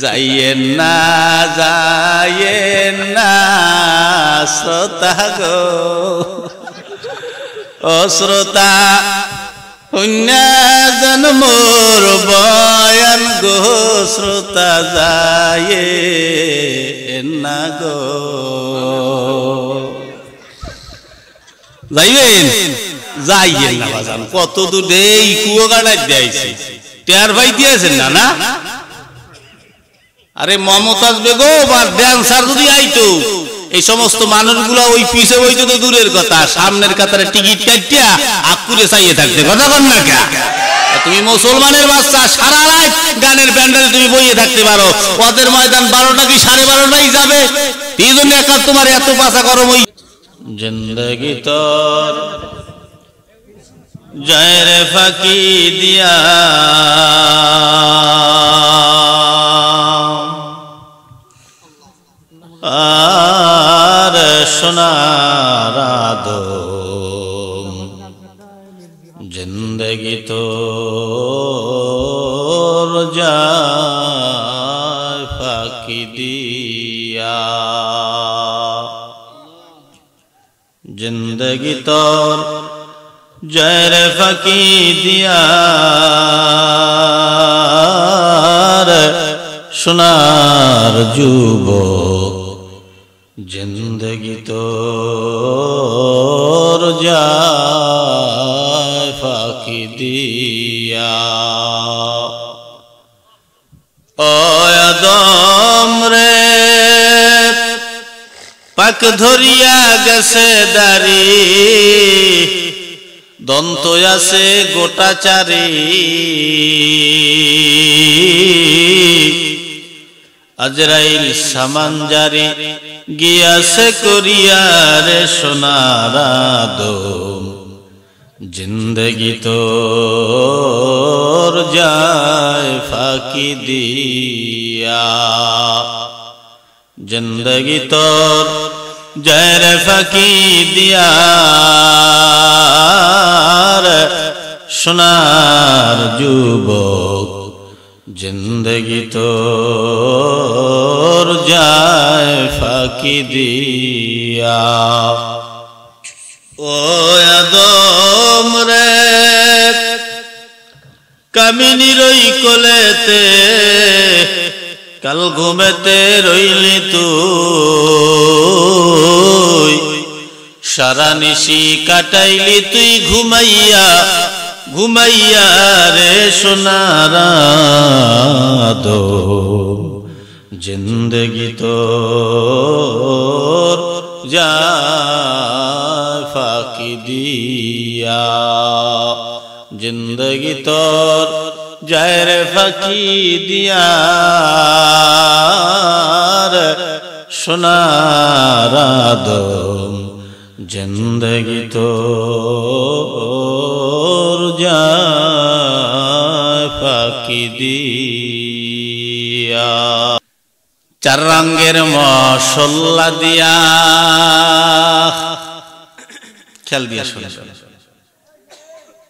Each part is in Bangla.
যাইয়েন না শ্রোতা গো ও শ্রোতা হুন্না জন মোর বয়ান গো শ্রোতা যাইয়েন না গো যাইয়েন না বাজান কত দূরে কুয়াকাটা দিয়েছি টের ভাই দিয়েছেন না না আরে মমতাজ বেগম আর ড্যান্সার যদি আইতো এই সমস্ত মানুষগুলো ওই পিছে বইতো তো দূরের কথা সামনের কাতারে টিকিট কাটিয়া আকুরে চাইয়ে থাকতে কথা কন না কে তুমি মুসলমানের বাচ্চা সারা রাত গানের প্যান্ডেলে তুমি বইয়ে থাকতে পারো ওদের ময়দান 12টা কি 12:30টাই যাবে এই জন্য একা তোমার এত পাছা গরম হই জিন্দেগি তোর যায় রে ফাঁকি দিয়া আর সোনার আদম জিন্দেগি তোর যায় ফাঁকি দিয়া জিন্দেগি তোর যায় রে ফাঁকি দিয়া সোনার যুবক জিন্দেগি তোর যায় ফাঁকি দিয়া ও আদম রে পাক ধরিয়া গেছে দাড়ি দন্ত আছে গোটা চারি আজরাইল সামান জারি গিয়াছে করিয়া রে সোনার আদম জিন্দেগি তোর যায় ফাঁকি দিয়া জিন্দেগি তোর যায় রে ফাঁকি দিয়া সোনার যুবক জিন্দেগি তোর যায় ফাঁকি দিয়া ও আদম রে কামিনী রই কোলেতে কাল ঘুমেতে রইলি তুই সারা নিশি কাটাইলি তুই ঘুমাইয়া ঘুমাইয়া রে সোনার আদম জিন্দেগি তোর যায় ফাঁকি দিয়া জিন্দেগি তোর যায় রে ফাঁকি দিয়া সোনার আদম জিন্দেগি তোর যায় ফাঁকি দিয়া চার রঙের মশলা দিয়া খেয়াল দিয়া শুনে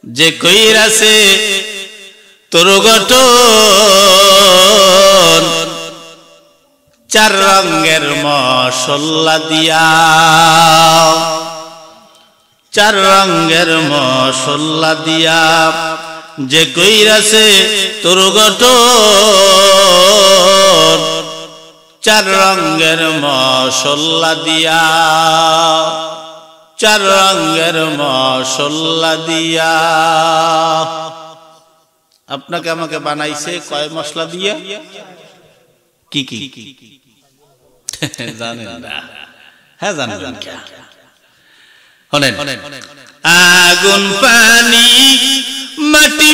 যে কইরাছে তোর গঠন চার রঙের মশলা দিয়া চার রঙের মশলা দিয়া যে কইরাছে তোর গঠন চার রঙের মশলা দিয়া চার রঙের মশলা দিয়া আপনাকে আমাকে বানাইছে কয় মশলা দিয়ে কি কি জানেন না হ্যাঁ জানেন আগুন পানি মাটি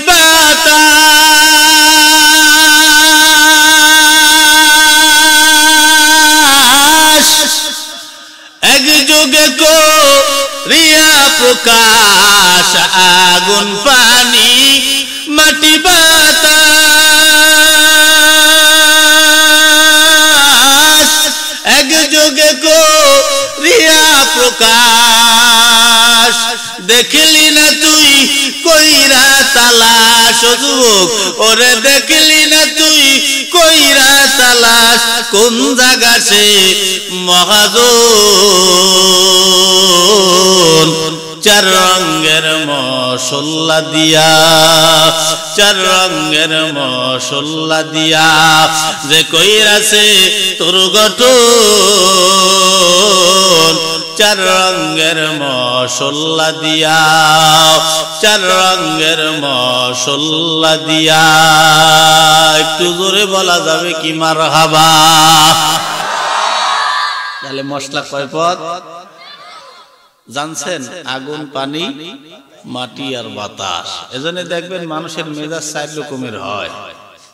বাতাস একযোগে করিয়া প্রকাশ আগুন পানি মাটি বাতাস একযোগে করিয়া প্রকাশ দেখলি না তুই কইরা তালাশ যুবক ওরে দেখলি না তুই কোন জায়গা সে মহাজন চার রঙের মশলা দিয়া চার রঙের মশলা দিয়া যে কইরাছে তোর গঠন চার রঙের মশলা দিয়া চার রঙের মশলা দিয়া একটু জোরে বলা যাবে কি মারহাবা তাহলে মশলা কয় পদ জানছেন আগুন পানি মাটি আর বাতাস এজন্য দেখবেন মানুষের মেজাজ চার রকমের হয়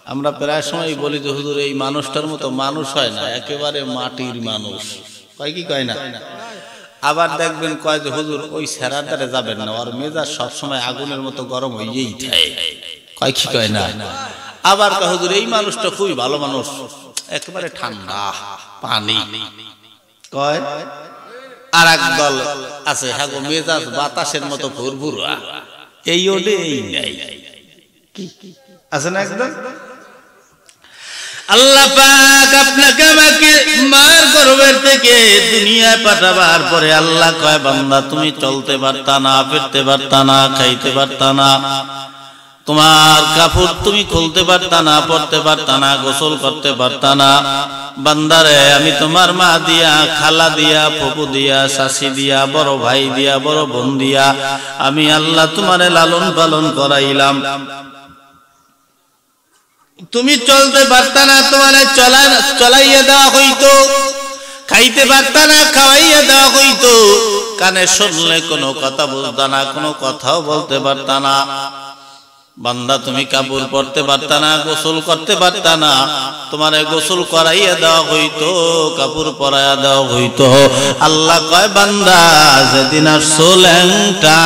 আমরা প্রায় সময় বলি যে হুজুর এই মানুষটার মতো মানুষ হয় না একেবারে মাটির মানুষ কয় কি কয় না আবার দেখবেন কয় যে হুজুর ওই সেরাদারে যাবেন না ওর মেজাজ সবসময় আগুনের মতো গরম হইয়েই থাকে কয় কি কয় না আবার কয় হুজুর এই মানুষটা খুবই ভালো মানুষ একেবারে ঠান্ডা পানি কয় আর এক দল আছে হ্যাঁ গো মেজাজ বাতাসের মতো ভুরভুরা এই ওডে এই নাই আছে না একদম আল্লাহ পাক আপনাকে আমাকে মার গর্ভের থেকে দুনিয়ায় পাঠাবার পরে আল্লাহ কয় বান্দা তুমি চলতে পারতা না ফিরতে পারতা না খাইতে পারতা না তোমার কাপড় তুমি খুলতে পারতা না পড়তে পারতা না গোসল করতে পারতা না বান্দারে আমি তোমার মা দিয়া খালা দিয়া ফুফু দিয়া শাশি দিয়া বড় ভাই দিয়া বড় বোন দিয়া আমি আল্লাহ তোমারে লালন পালন করাইলাম তুমি চলতে পারতা না তোমারে চলাইয়া দেওয়া হইতো খাইতে পারতা না খাওয়াইয়া দেওয়া হইতো কানে শুনলে কোনো কথা বলতা না কোনো কথাও বলতে পারতা না বান্দা তুমি কাপড় পরতে পারতা না গোসল করতে পারতা না তোমারে গোসল করাইয়া দেওয়া হইতো কাপড় পরাইয়া দেওয়া হইতো আল্লাহ কয় বান্দা যেদিন আসছো ল্যাংটা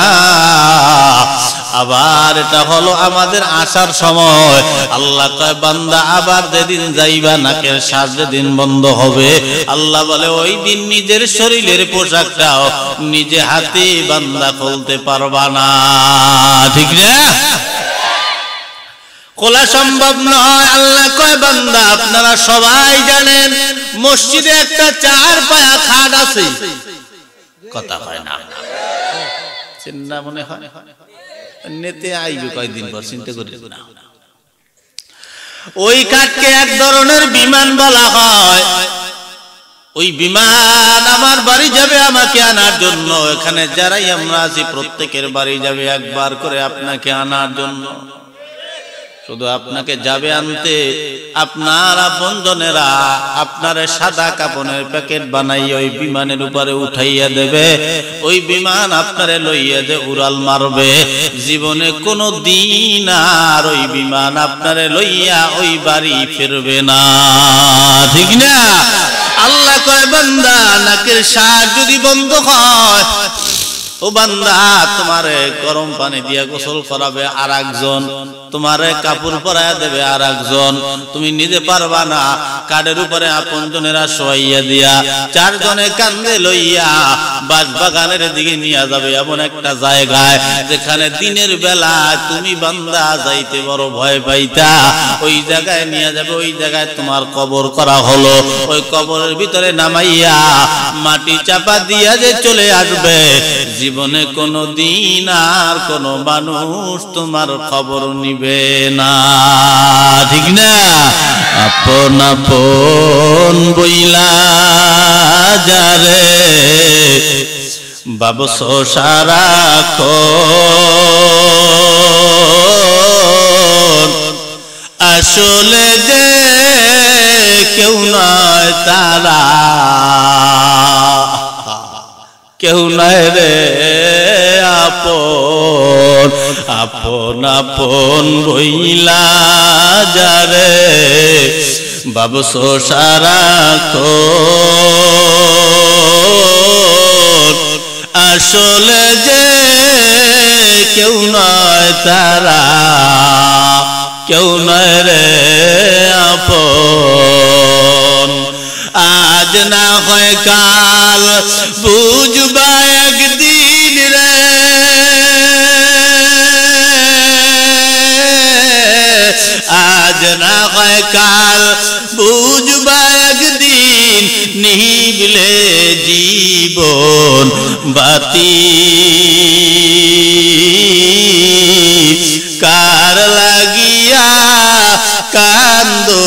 আবার এটা হলো আমাদের আসার সময় আল্লাহ কয় বান্দা আবার যেদিন যাইবা নাকের শ্বাস যেদিন বন্ধ হবে আল্লাহ বলে ওই দিন নিজের শরীরের পোশাকটাও নিজে হাতে বান্দা খুলতে পারবা না ঠিক না খোলা সম্ভব নয় আল্লাহ কয় বান্দা আপনারা সবাই জানেন মসজিদে একটা চার পায়া খাট আছে কথা হয় না চিন্তা মনে হয় নেতে আইবে কয়েকদিন পর চিন্তা করি না ওই খাটকে এক ধরনের বিমান বলা হয় ওই বিমান আমার বাড়ি যাবে আমাকে আনার জন্য এখানে যারাই আমরা আছি প্রত্যেকের বাড়ি যাবে একবার করে আপনাকে আনার জন্য শুধু আপনাকে যাবে আনতে আপনার আপনজনেরা আপনার সাদা কাপড়ের প্যাকেট বানাই ওই বিমানের উপরে উঠাইয়া দেবে ওই বিমান আপনারে লইয়া যে উড়াল মারবে জীবনে কোনো দিন আর ওই বিমান আপনারে লইয়া ওই বাড়ি ফিরবে না ঠিক না আল্লাহ কয় বান্দা নাকের শ্বাস যদি বন্ধ হয় ও বান্দা তোমারে গরম পানি দিয়া গোসল করাবে আর একজন তোমারে কাপড় পরাইয়া দেবে আর একজন তুমি নিজে পারবা না কাঠের উপরে আপনজনেরা শোয়াইয়া দিয়া চারজনে কান্দে লইয়া বাঁশবাগানের দিকে নিয়ে যাবে এমন একটা জায়গায় যেখানে দিনের বেলা তুমি বান্দা যাইতে বড় ভয় পাইতা ওই জায়গায় নিয়ে যাবে ওই জায়গায় তোমার কবর করা হলো ওই কবরের ভিতরে নামাইয়া মাটি চাপা দিয়া যে চলে আসবে জীবনে কোনো দিন আর কোনো মানুষ তোমার খবর নিবে না ঠিক না আপন আপন বইলা যারে বাবস সারাক্ষণ আসলে যে কেউ নয় তারা কেউ নয় রে আপন আপন আপন বইলা যারে বাবস সারাক্ষণ আসলে যে কেউ নয় তারা কেউ নয় রে আপন আজ না হয় কাল বুঝবা একদিন রে আজ না হয় কাল বুঝবা নিভিলে জীবন বাতি, কার লাগিয়া কান্দো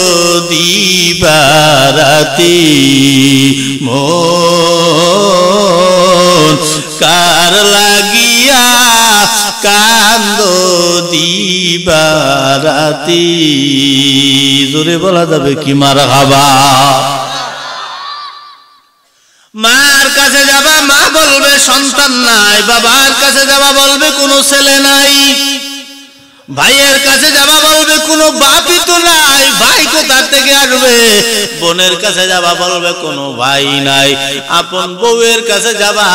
দিবারাতি, মন কার লাগিয়া কান্দো দিবারাতি। জোরে বলা যাবে কি মারহাবা। মার কাছে যাবা, মা বলবে সন্তান নাই, বাবার কাছে যাবা বলবে কোনো ছেলে নাই, ভাইয়ের কাছে যাবা বলবে কোনো বাপই তো নাই, ভাই কোথা থেকে আসবে, বোনের কাছে যাবা বলবে কোনো ভাই নাই, আপন বউয়ের কাছে যাবা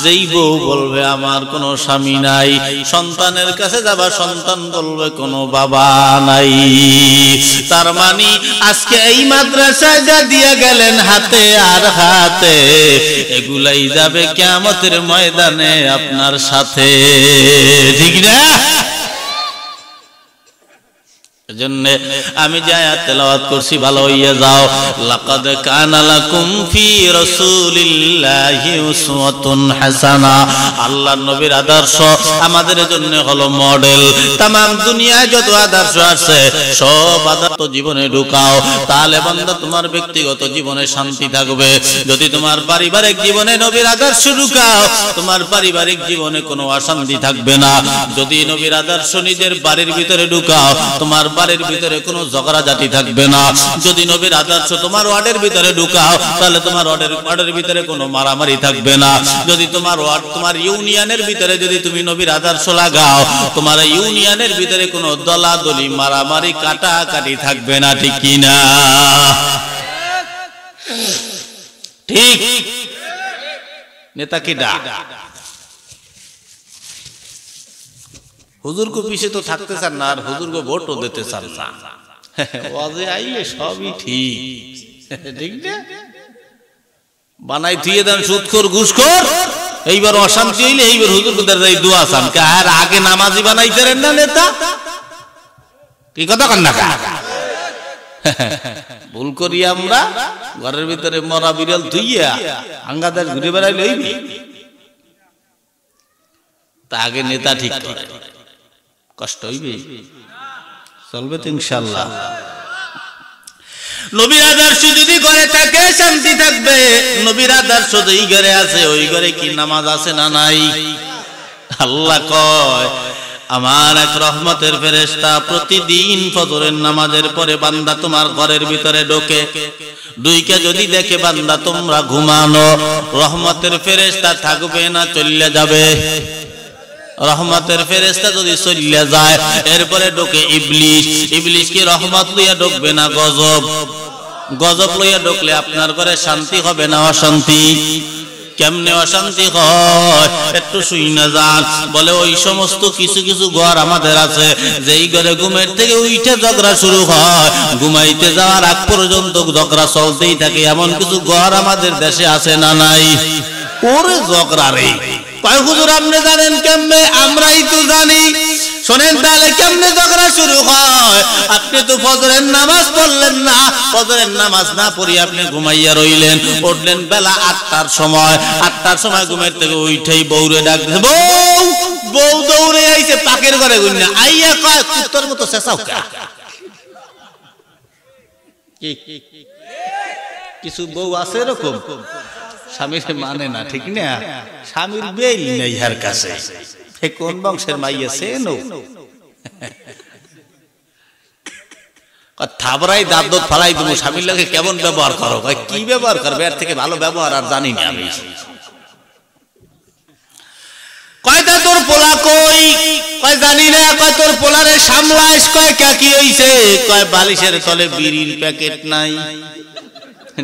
যেই বউ বলবে আমার কোনো স্বামী নাই, সন্তানের কাছে যাবা সন্তান বলবে কোনো বাবা নাই। তার মানে আজকে এই মাদ্রাসায় যা দিয়ে গেলেন হাতে আর হাতে, এগুলাই যাবে কিয়ামতের ময়দানে আপনার সাথে, ঠিক না? এজন্য আমি যে আয়াত তেলাওয়াত করছি ভালো হইয়া যাও। লাকাদ কানা লাকুম ফি রাসূলিল্লাহি উসওয়াতুন হাসানা, আল্লাহর নবীর আদর্শ আমাদের জন্য হলো মডেল। तमाम দুনিয়ায় যত আদর্শ আছে সব আদর্শ জীবনে ঢুকাও, তাহলে বান্দা তোমার ব্যক্তিগত জীবনে শান্তি থাকবে। যদি তোমার পারিবারিক জীবনে নবীর আদর্শ ঢুকাও, তোমার পারিবারিক জীবনে কোনো অশান্তি থাকবে না। যদি নবীর আদর্শ নিজের বাড়ির ভিতরে ঢুকাও, তোমার বাড়ির ভিতরে কোনো ঝগড়াঝাটি থাকবে না। যদি নবীর আদর্শ তোমার ওয়ার্ডের ভিতরে ঢুকাও, তাহলে তোমার ওয়ার্ডের ভিতরে কোনো মারামারি থাকবে না। যদি তোমার ওয়ার্ড, তোমার ইউনিয়নের ভিতরে যদি তুমি নবীর আদর্শ লাগাও, তোমার ইউনিয়নের ভিতরে কোনো দলাদলি মারামারি কাটাকাটি থাকবে না, ঠিক কি না? ঠিক নেতা কি ডাক হুজুর को पीछे तो থাকতে চান না, আর হুজুর को ভোটও দিতে চান না। ওয়াজে আইলে সবই ঠিক, ঠিক না? বানাই দিয়ে দেন সুদখোর ঘুষখোর, এইবার অশান্তি হইলে এইবার হুজুর को দাঁড়াই দোয়া চান, আর আগে নামাজি বানাইতেন না নেতা, কি কথা কন না? ভুল করি আমরা, ঘরের ভিতরে মরা বিড়াল ধুইয়া আঙ্গাদার ঘুরে বেড়াই লইবি, তা আগে নেতা ঠিক করে, কষ্ট হইবে, চলবে তো ইনশাআল্লাহ। নবীর আদর্শ যদি ঘরে থাকে শান্তি থাকবে। নবীর আদর্শ যেই ঘরে আছে ওই ঘরে কি নামাজ আছে না নাই? আল্লাহ কয় আমার এক রহমতের ফেরেশতা প্রতিদিন ফজরের নামাজের পরে বান্দা তোমার ঘরের ভিতরে ঢোকে, দুইকে যদি দেখে বান্দা তোমরা ঘুমানো, রহমতের ফেরেশতা থাকবে না চলে যাবে। রহমতের ফেরেশতা যদি চলে যায়, এরপরে ঢোকে ইবলিস, ইবলিস কি রহমত লইয়া ঢুকবে না গজব? গজব লইয়া ঢুকলে আপনার ঘরে শান্তি হবে না অশান্তি? কেমনে অশান্তি হয় একটু শুই না যান। বলে ওই সমস্ত কিছু কিছু ঘর আমাদের আছে যেই ঘরে ঘুমের থেকে উঠে ঝগড়া শুরু হয়, ঘুমাইতে যাওয়ার আগ পর্যন্ত ঝগড়া চলতেই থাকে, এমন কিছু ঘর আমাদের দেশে আছে না নাই? ওরে ঝগড়া রে, কয় হুজুর আপনি জানেন কেমনে? আমরাই তো জানি। শোনেন তাহলে কেমনে ঝগড়া শুরু হয়। আপনি তো ফজরের নামাজ পড়লেন না, ফজরের নামাজ না পড়ি আপনি ঘুমাইয়া রইলেন, উঠলেন বেলা 8টার সময়, 8টার সময় ঘুমের থেকে উঠেই বউরে ডাক দিছে, বউ বউ দৌড়ে আইছে পাকের ঘরে গুন্না আইয়া কয় কুত্তর মতো চেঁচাও কা। কিছু বউ আছে এরকম স্বামীর মানে না, ঠিক না? স্বামীর বেল নেই হার কাছে, কোন বংশের মাইয়া সেন থাবরাই দাঁত দোত ফালাই দেবো, স্বামীর লোকে কেমন ব্যবহার করো? কি ব্যবহার করবে? এর থেকে ভালো ব্যবহার আর জানি না আমি। কয়টা তোর পোলা কই? কয় জানি না। কয় তোর পোলারে সামলাইস? কয় কে কি হইছে? কয় বালিশের তলে বিড়ির প্যাকেট নাই।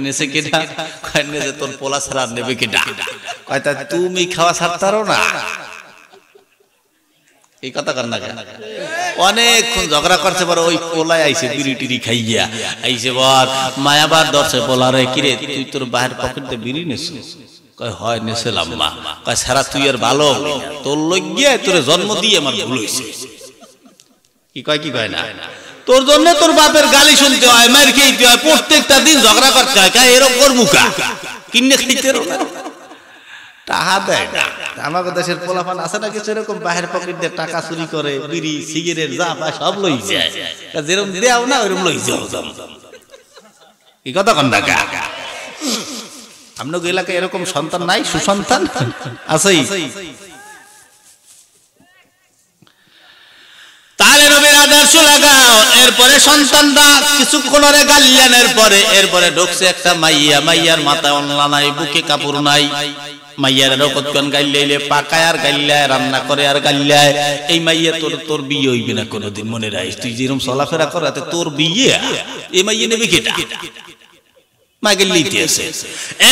নেছে কেডা? কয় নেছে তোর পোলা ছাড়া নেবে কেডা? কয় তা তুমি খাওয়া ছাড়তারো না? এই কথা কর না কেন? অনেকক্ষণ ঝগড়া করছে, পরে ওই পোলায় আইছে বিড়ি টিড়ি খাইয়া আইছে, বল মায়াবার ধরছে পোলারে, কিরে তুই তোর বাহের পকেটে বিড়ি নেছিস? কয় হয় নেছিলাম মা। কয় সারা তুই আর ভালো তোর লইয়া তোর জন্ম দিয়ে আমার ভুল হইছে। কি কয় কি কয় না? তোর জন্য তোর বাপের গালি শুনতে হয়, মার খেতে হয়, প্রত্যেকটা দিন ঝগড়া করতে হয়। এরকম করবুকা কিনে খাইতে টাকা দেয় না। আমাদের দেশের পোলাপান আছে না কিছু এরকম বাহির পকেট দিয়ে টাকা চুরি করে, বিড়ি সিগারেট যা পায় সব লই যায়। যেরকম দেও না ওইরকম লই যাও। কি কথা কন না আপনার এলাকায় এরকম সন্তান নাই? সুসন্তান আছেই। তাহলে নবীর আদর্শ লাগাও। এরপরে সন্তানরা কিছুক্ষণ গাল্লানের পরে এরপরে ঢুকছে একটা মাইয়া। মাইয়ার মাথায় অন্না নাই, বুকে কাপড় নাই। মাইয়ার কতক্ষণ গাইলে পাকায় আর গাইলায়, রান্না করে আর গাইলায়। এই মাইয়া তোর বিয়ে হইবে না কোনোদিন, মনে রাখিস। তুই যেরকম চলাফেরা করাতে তোর বিয়ে, এই মাইয়া নেবে কেটা?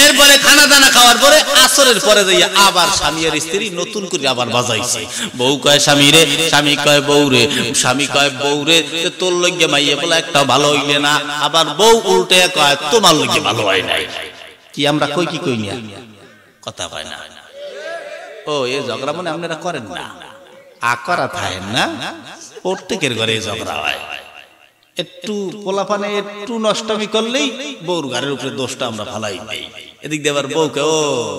এরপরে খানা দানা খাওয়ার পরে আসরের পরে যাইয়া আবার স্বামী আর স্ত্রী নতুন করে আবার বাজাইছে। বউ কয় স্বামী রে, স্বামী কয় বউ রে, স্বামী কয় বউ রে তোর লইগে মাইয়া বলে একটা ভালো হইলে না। আবার বউ উল্টে কয় তোমার লইগে ভালো হয় নাই। কি আমরা কই কি কই না কথা কয় না। ও এই ঝগড়া মনে আপনারা করেন না, আকরা থাকেন না, প্রত্যেকের ঘরে ঝগড়া হয়। একটু পোলাপানে একটু নষ্টমি করলেই বউর ঘরের উপরে দোষটা আমরা ফালাই পাই। এদিক দিয়ে আবার বউকে ও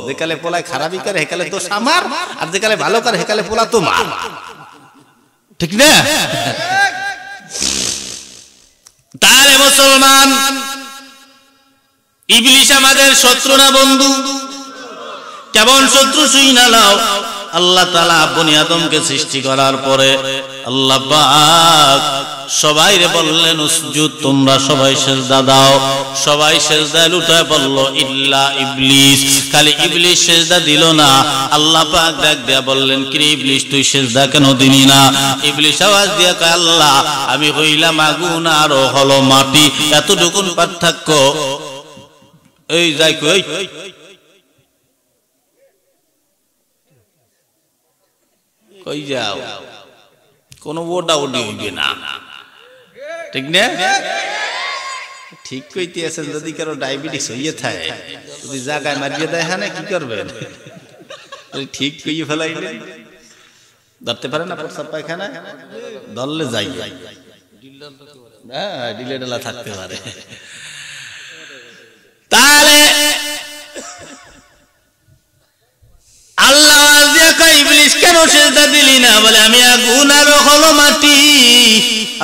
যেকালে পোলায় খারাপই করে হেকালে দোষ আমার, আর যেকালে ভালো করে হেকালে পোলা তোমার, ঠিক না? তাহলে মুসলমান, ইবলিস আমাদের শত্রু না বন্ধু? কেমন শত্রু শুই না নাও। আল্লাহ তাআলা বনি আদমকে সৃষ্টি করার পরে আল্লাহ পাক সবাইরে বললেন উসজুদ, তোমরা সবাই সিজদা দাও। সবাই সিজদায় লুটায় বলল ইল্লা ইবলিস। খালি ইবলিস সিজদা দিল না। আল্লাহ পাক ডাক দিয়া বললেন কি ইবলিস তুই সিজদা কেন দিলি না? ইবলিস আওয়াজ দিয়া কয় আল্লাহ আমি হইলাম আগুন আর ও হলো মাটি, এতটুকুন পার্থক্য। এই যাই কই কই যাও, কোন ওটা ওডি হইবে না, ঠিক না? ঠিক কইতে আছেন। যদি কারো ডায়াবেটিস হইয়ে থাকে, যদি জায়গায় মারিয়ে দেয় হ্যাঁ কি করবেন? ঠিক কইয়ে ফেলাইলেন, ধরতে পারে না প্রস্রাব পায়খানা, ধরলে যাই হ্যাঁ ডিলে ডালা থাকতে পারে। তাহলে আল্লাহ ইবলিস কেন সিজদা দিলি না? বলে আমি আগুন আর হলো মাটি।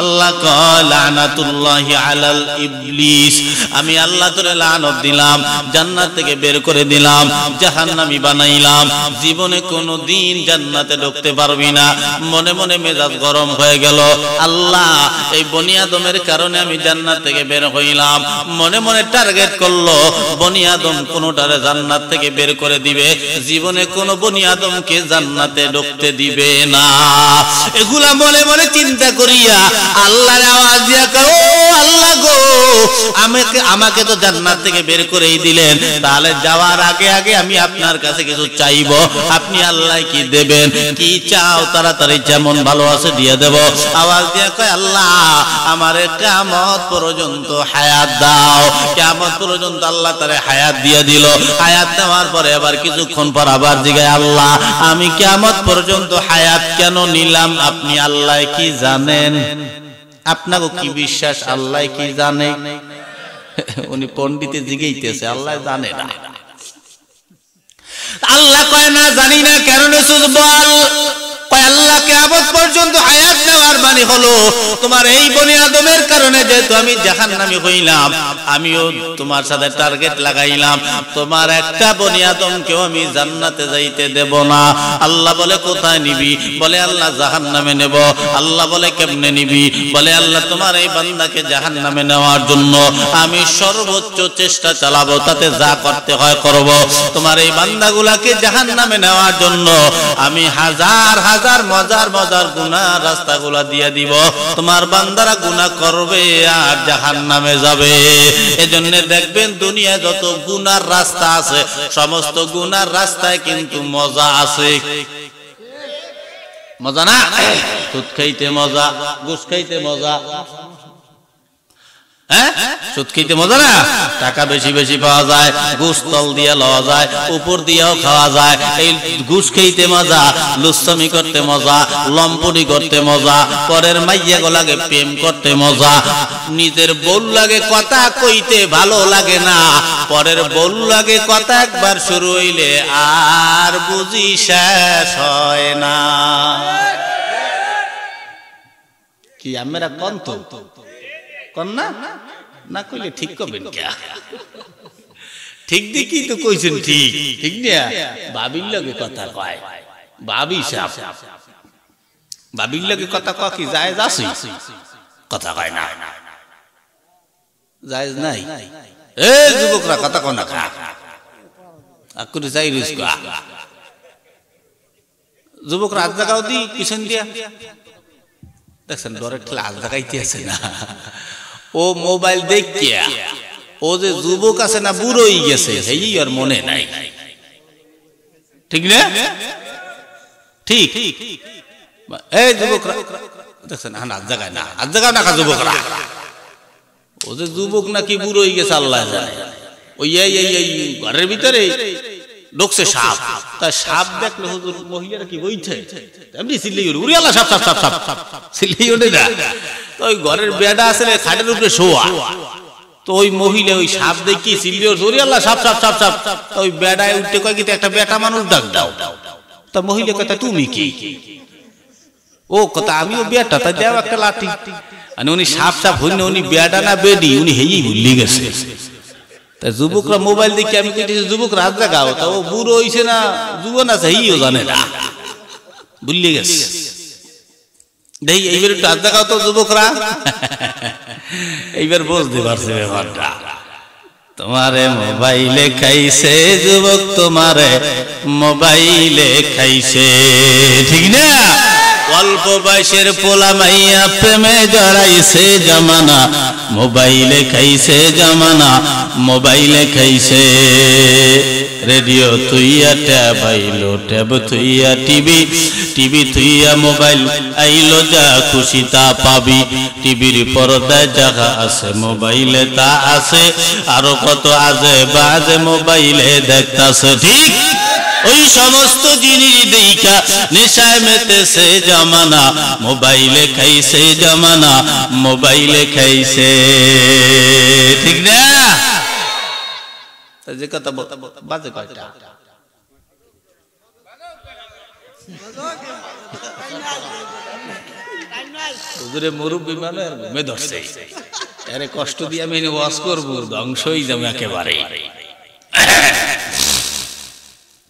আল্লাহ কয় লানাতুল্লাহি আলাল ইবলিস, আমি আল্লাহ তোরে লানত দিলাম, জান্নাত থেকে বের করে দিলাম, জাহান্নামী বানাইলাম। জীবনে কোনো দিন জান্নাতে ঢুকতে পারবি না। মনে মনে মেজাজ গরম হয়ে গেল। আল্লাহ এই বনি আদমের কারণে আমি জান্নাত থেকে বের হইলাম। মনে মনে টার্গেট করলো বনি আদম কোনটারে জান্নাত থেকে বের করে দিবে, জীবনে কোনো বনি আদমকে জান্নাতে ঢুকতে দিবে না। এগুলা মনে মনে চিন্তা করিয়া আল্লাহর আওয়াজ দিয়া কয় ও আল্লাহ গো, আমাকে তো জান্নাত থেকে বের করেই দিলেন, তাহলে যাওয়ার আগে আগে আমি আপনার কাছে কিছু চাইবো। আপনি আল্লাহ কি দেবেন? কি চাও তাড়াতাড়ি যেমন ভালো আছে দিয়ে দেব। আওয়াজ দিয়া কয় আল্লাহ আমারে কিয়ামত পর্যন্ত হায়াত দাও। কিয়ামত পর্যন্ত আল্লাহ তারে হায়াত দিয়ে দিল। হায়াত দেওয়ার পরে আবার কিছুক্ষণ পর আবার জিগায় আল্লাহ আমি কিয়ামত পর্যন্ত হায়াত কেন নিলাম? আপনি আল্লাহ কি জানেন? আপনাকে কি বিশ্বাস আল্লাহ কি জানে? উনি পণ্ডিতে জিগাইতেছে, আল্লাহ জানে না। আল্লাহ কয় না জানি না, কেন বল। কয় আল্লাহ কিয়ামত পর্যন্ত হায়াত দেওয়ার মানে হলো তোমার এই বনি আদমের কারণে যেহেতু আমি জাহান্নামী হইলাম, আমিও তোমার সাথে টার্গেট লাগাইলাম, তোমার একটা বনি আদমকেও আমি জান্নাতে যাইতে দেব না। আল্লাহ বলে কোথায় নিবি? বলে আল্লাহ জাহান্নামে নেব। আল্লাহ বলে কেমনে নিবি? বলে আল্লাহ তোমার এই বান্দাকে জাহান্নামে নেওয়ার জন্য আমি সর্বোচ্চ চেষ্টা চালাবো, তাতে যা করতে হয় করব। তোমার এই বান্দাগুলাকে জাহান্নামে নেওয়ার জন্য আমি হাজার হাজার মজার মজার গুনাহ রাস্তাগুলা দিয়ে দিব। তোমার বান্দারা গুনাহ করবে আর জাহান্নামে যাবে। এজন্য দেখবেন দুনিয়া যত গুনার রাস্তা আছে, সমস্ত গুনার রাস্তায় কিন্তু মজা আছে। মজা না? সুদ খাইতে মজা, ঘুষ খাইতে মজা, হ্যাঁ সুদ খেতে মজা না? টাকা বেশি বেশি পাওয়া যায়, ঘুষ তল দিয়ে লওয়া যায়, উপর দিয়েও খাওয়া যায়। এই ঘুষ খেতে মজা, লুচ্ছামি করতে মজা, লম্পনি করতে মজা, পরের মাইয়া গোলাকে প্রেম করতে মজা, নিজের বউ লাগে কথা কইতে ভালো লাগে না, পরের বউ লাগে কথা একবার শুরু হইলে আর বুঝি শেষ হয় না। কি আমরা কোন তো কোন না না কইলে ঠিক করবেন কে? ঠিক দেখি তো কইছেন, ঠিক ঠিক না? বাবির লগে কথা কয়, বাবি সাহেব বাবির লগে কথা কয় কি জায়েজ আছে? কথা কয় না, জায়েজ নাই। এ যুবকরা কথা কয় না, আকুরে যাই রিস্কা যুবকরা আজ জায়গাও দি পিছন দিয়া দেখছেন ডরে ঠেলা আজ জায়গাইতে আছে না। ও মোবাইল দেখিয়া ও যে যুবক আছে না বুড়ো হয়ে গেছে এই আর মনে নাই, ঠিক না? ঠিক এই যুবকরা দেখছেন আজ জায়গায় না, আজ জায়গা না যুবকরা, ও যে যুবক নাকি বুড়ো হয়ে গেছে আল্লাহ জানে। ওই এই ঘরের ভিতরে ঢুকছে সাপ, তা সাপ দেখলে হুজুর মহিলারা কি বইছে এমনি সিল্লি উড়ি আল্লাহ সাপ সাপ সাপ সাপ সিল্লি ওঠে না। তো ওই ঘরের বেডা আছে খাটের উপরে শোয়া, তো ওই মহিলা ওই সাপ দেখি সিল্লি উড়ি আল্লাহ সাপ সাপ সাপ সাপ, ওই বেডায় উঠতে কয় কি একটা বেটা মানুষ ডাক দাও। তা মহিলা কথা তুমি কি? ও কথা আমিও বেটা, তাই দেও একটা লাঠি। মানে উনি সাপ সাপ হইন উনি বেডা না বেডি উনি হেই ভুলি গেছে। তা যুবকরা মোবাইল দেখি আমি কইতেছি যুবক রাত জাগাও, তা ও বুড়ো হইছে না যুবন আছে হেইও জানে না, ভুলি গেছে। দেখি এইবার একটু রাত জাগাও তো যুবকরা, এইবার বুঝতে পারছে ব্যাপারটা। তোমারে মোবাইলে খাইছে যুবক, তোমারে মোবাইলে খাইছে, ঠিক না? অল্প বয়সের পোলা মাইয়া প্রেমে জড়াইছে জামানা, মোবাইলে খাইছে জামানা, মোবাইলে খাইছে। রেডিও তুইয়া ট্যাব আইলো, ট্যাব তুইয়া টিভি, টিভি তুইয়া মোবাইল আইলো, যা খুশি তা পাবি। টিভির পর্দায় যাহা আছে মোবাইলে তা আছে, আরো কত আজে বাজে মোবাইলে দেখতাছে, ঠিক? ওই সমস্ত জিনিস দেখা নেশায় মেতেছে জামানা, মোবাইলে খাইছে জামানা, মোবাইলে খাইছে, ঠিক না? যে কথা বাজে কয়টা হুজুরে মুরব্বি মানে ঘুমে ধরছে, আরে কষ্ট দিয়ে আমি ওয়াজ করবো, ধ্বংসই যাবে একেবারে।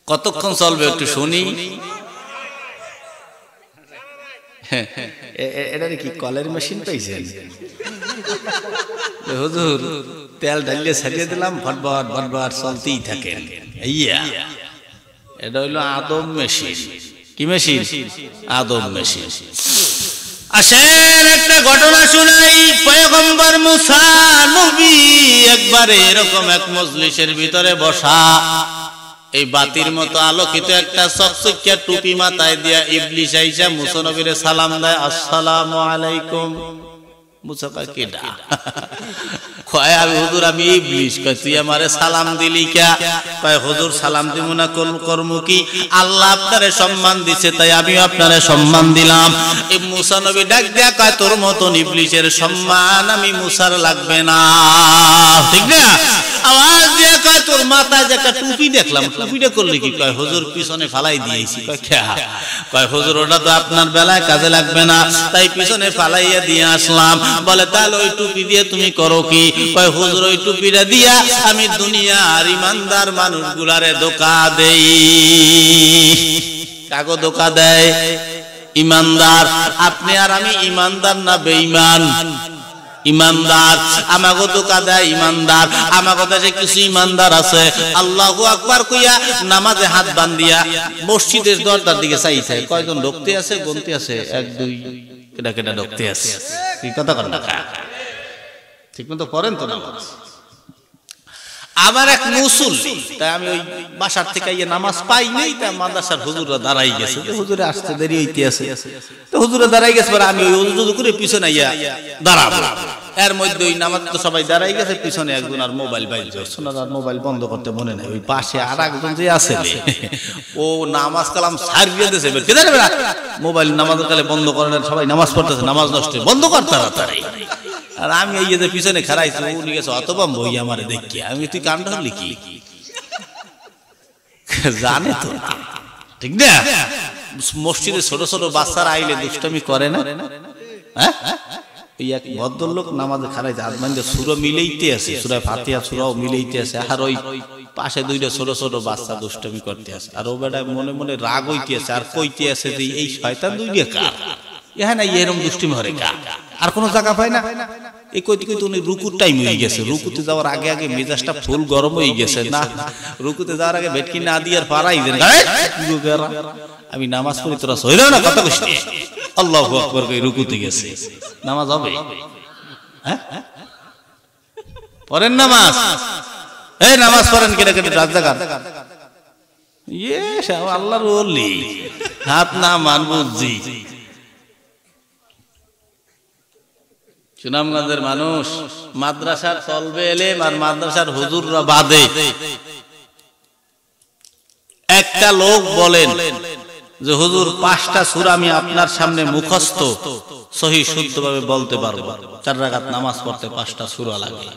কতক্ষণ চলবে একটু শুনি। এটা কি কলের মেশিন পাইছেন? হুজুর তেল ঢালিয়ে ছাড়িয়ে দিলাম, ভটভট ভটভট চলতেই থাকে। এটা হইলো আদম মেশিন। কি মেশিন? আদম মেশিন। আসেন একটা ঘটনা শুনাই। পয়গম্বর মুসা নবী একবারে এরকম এক মজলিসের ভিতরে বসা, এই বাতির মতো আলোকিত একটা চকচকিয়া টুপি মাথায় দিয়া ইবলিস আইসা মুসা নবীরে সালাম দেয়, আসসালামু আলাইকুম। মুসা কয় কেডা? কয় আমি হুজুর আমি ইবলিস। কয় তুই আমারে সালাম দিলি কে? কয় হুজুর সালাম দিব না কর্ম কি? আল্লাহ আপনারে সম্মান দিছে তাই আমিও আপনারে সম্মান দিলাম। এই মুসা নবী ডাক দেয়া কয় তোর মতন ইবলিসের সম্মান আমি মুসার লাগবে না, ঠিক না? আওয়াজ দিয়া কয় তোর মাথায় যে একটা টুপি দেখলাম, টুপিটা করলি কি? কয় হুজুর পিছনে ফালাই দিয়েছি। কয় খেয়া? কয় হুজুর ওটা তো আপনার বেলায় কাজে লাগবে না, তাই পিছনে ফালাইয়া দিয়ে আসলাম। বলে তাহলে ওই টুপি দিয়ে তুমি করো কি? কয় হুজুর ওই টুপিটা দিয়া আমি দুনিয়ার ইমানদার মানুষগুলারে ধোঁকা দেই। কাগো ধোঁকা দেয়? ইমানদার। আপনি আর আমি ইমানদার না বেঈমান? ইমানদার। আমাগো ধোঁকা দেয় ইমানদার। আমাগো দেশে কিছু ইমানদার আছে আল্লাহু আকবার কইয়া নামাজে হাত বান্ধিয়া মসজিদের দরজার দিকে চাইছে, কয়জন ঢুকতে আছে গুনতে আছে, 1 2 কেডা কেডা ঢুকতে আছে। কি কথা কন না? ঠিক মতো পড়েন তো নামাজ। আবার এক মুসল্লি, তাই আমি ওই বাসার থেকে ইয়ে নামাজ পাই নাই, তাই মাদ্রাসার হুজুররা দাঁড়াই গেছে, হুজুরে আসতে দেরি হইতে আছে, তো হুজুরে দাঁড়াই গেছে, আমি ওই ওযু করে পিছনে ইয়া দাঁড়াবো। এর মধ্যে ওই নামাজ তো সবাই দাঁড়াই গেছে, পিছনে একজন আর মোবাইল বাইলছে, শোনার আর মোবাইল বন্ধ করতে মনে নাই। ওই পাশে আর একজন যে আছে ও নামাজ কালাম সারিয়ে দিয়েছে, মোবাইল নামাজের কালে বন্ধ করেন, সবাই নামাজ পড়তেছে, নামাজ নষ্ট বন্ধ কর তাড়াতাড়ি। আর আমি এই যে পিছনে খারাইছি, উনি গেছে অতবা বই আমার দেখি, আমি তুই কাণ্ড লিখি জানে তো, ঠিক না? মসজিদে ছোট ছোট বাচ্চারা আইলে দুষ্টামি করে না? হ্যাঁ, এই এক ভদ্রলোক নামাজে খারাইছে, আজমানদের সূরা মিলাইতে আছে, সূরা ফাতিহা সূরাও মিলাইতে আছে, আর ওই পাশে দুইটা ছোট ছোট বাচ্চা দুষ্টামি করতে আছে, আর ও বেটা মনে মনে রাগ হইতে আছে, আর কইতে আছে যে এই শয়তান দুইটা কার, হ্যাঁ না এরকম দুষ্টামি হরে কার, আর কোনো জায়গা পায় না। এই কইতে কইতে উনি রুকুর টাইম হয়ে গেছে, রুকুতে যাওয়ার আগে আগে মেজাজটা ফুল গরম হয়ে গেছে, না রুকুতে যাওয়ার আগে ভেটকি না দিয়ে আর পারাই দেন, আমি নামাজ পড়ি তোরা সইলেও না কথা কইস, আল্লাহু আকবার কই রুকুতে গেছে, নামাজ হবে? হ্যাঁ পড়েন নামাজ, এই নামাজ পড়েন কেটে কেটে রাত জাগান, ইয়ে সব আল্লাহর ওলি, হাত না মান বুঝি। সুনামগঞ্জের মানুষ মাদ্রাসার তলবে এলেম আর মাদ্রাসার হুজুররা বাদে একটা লোক বলেন যে হুজুর 5টা সূরা আমি আপনার সামনে মুখস্থ সহিহ শুদ্ধভাবে বলতে পারবো, 4 রাকাত নামাজ পড়তে 5টা সূরা লাগে,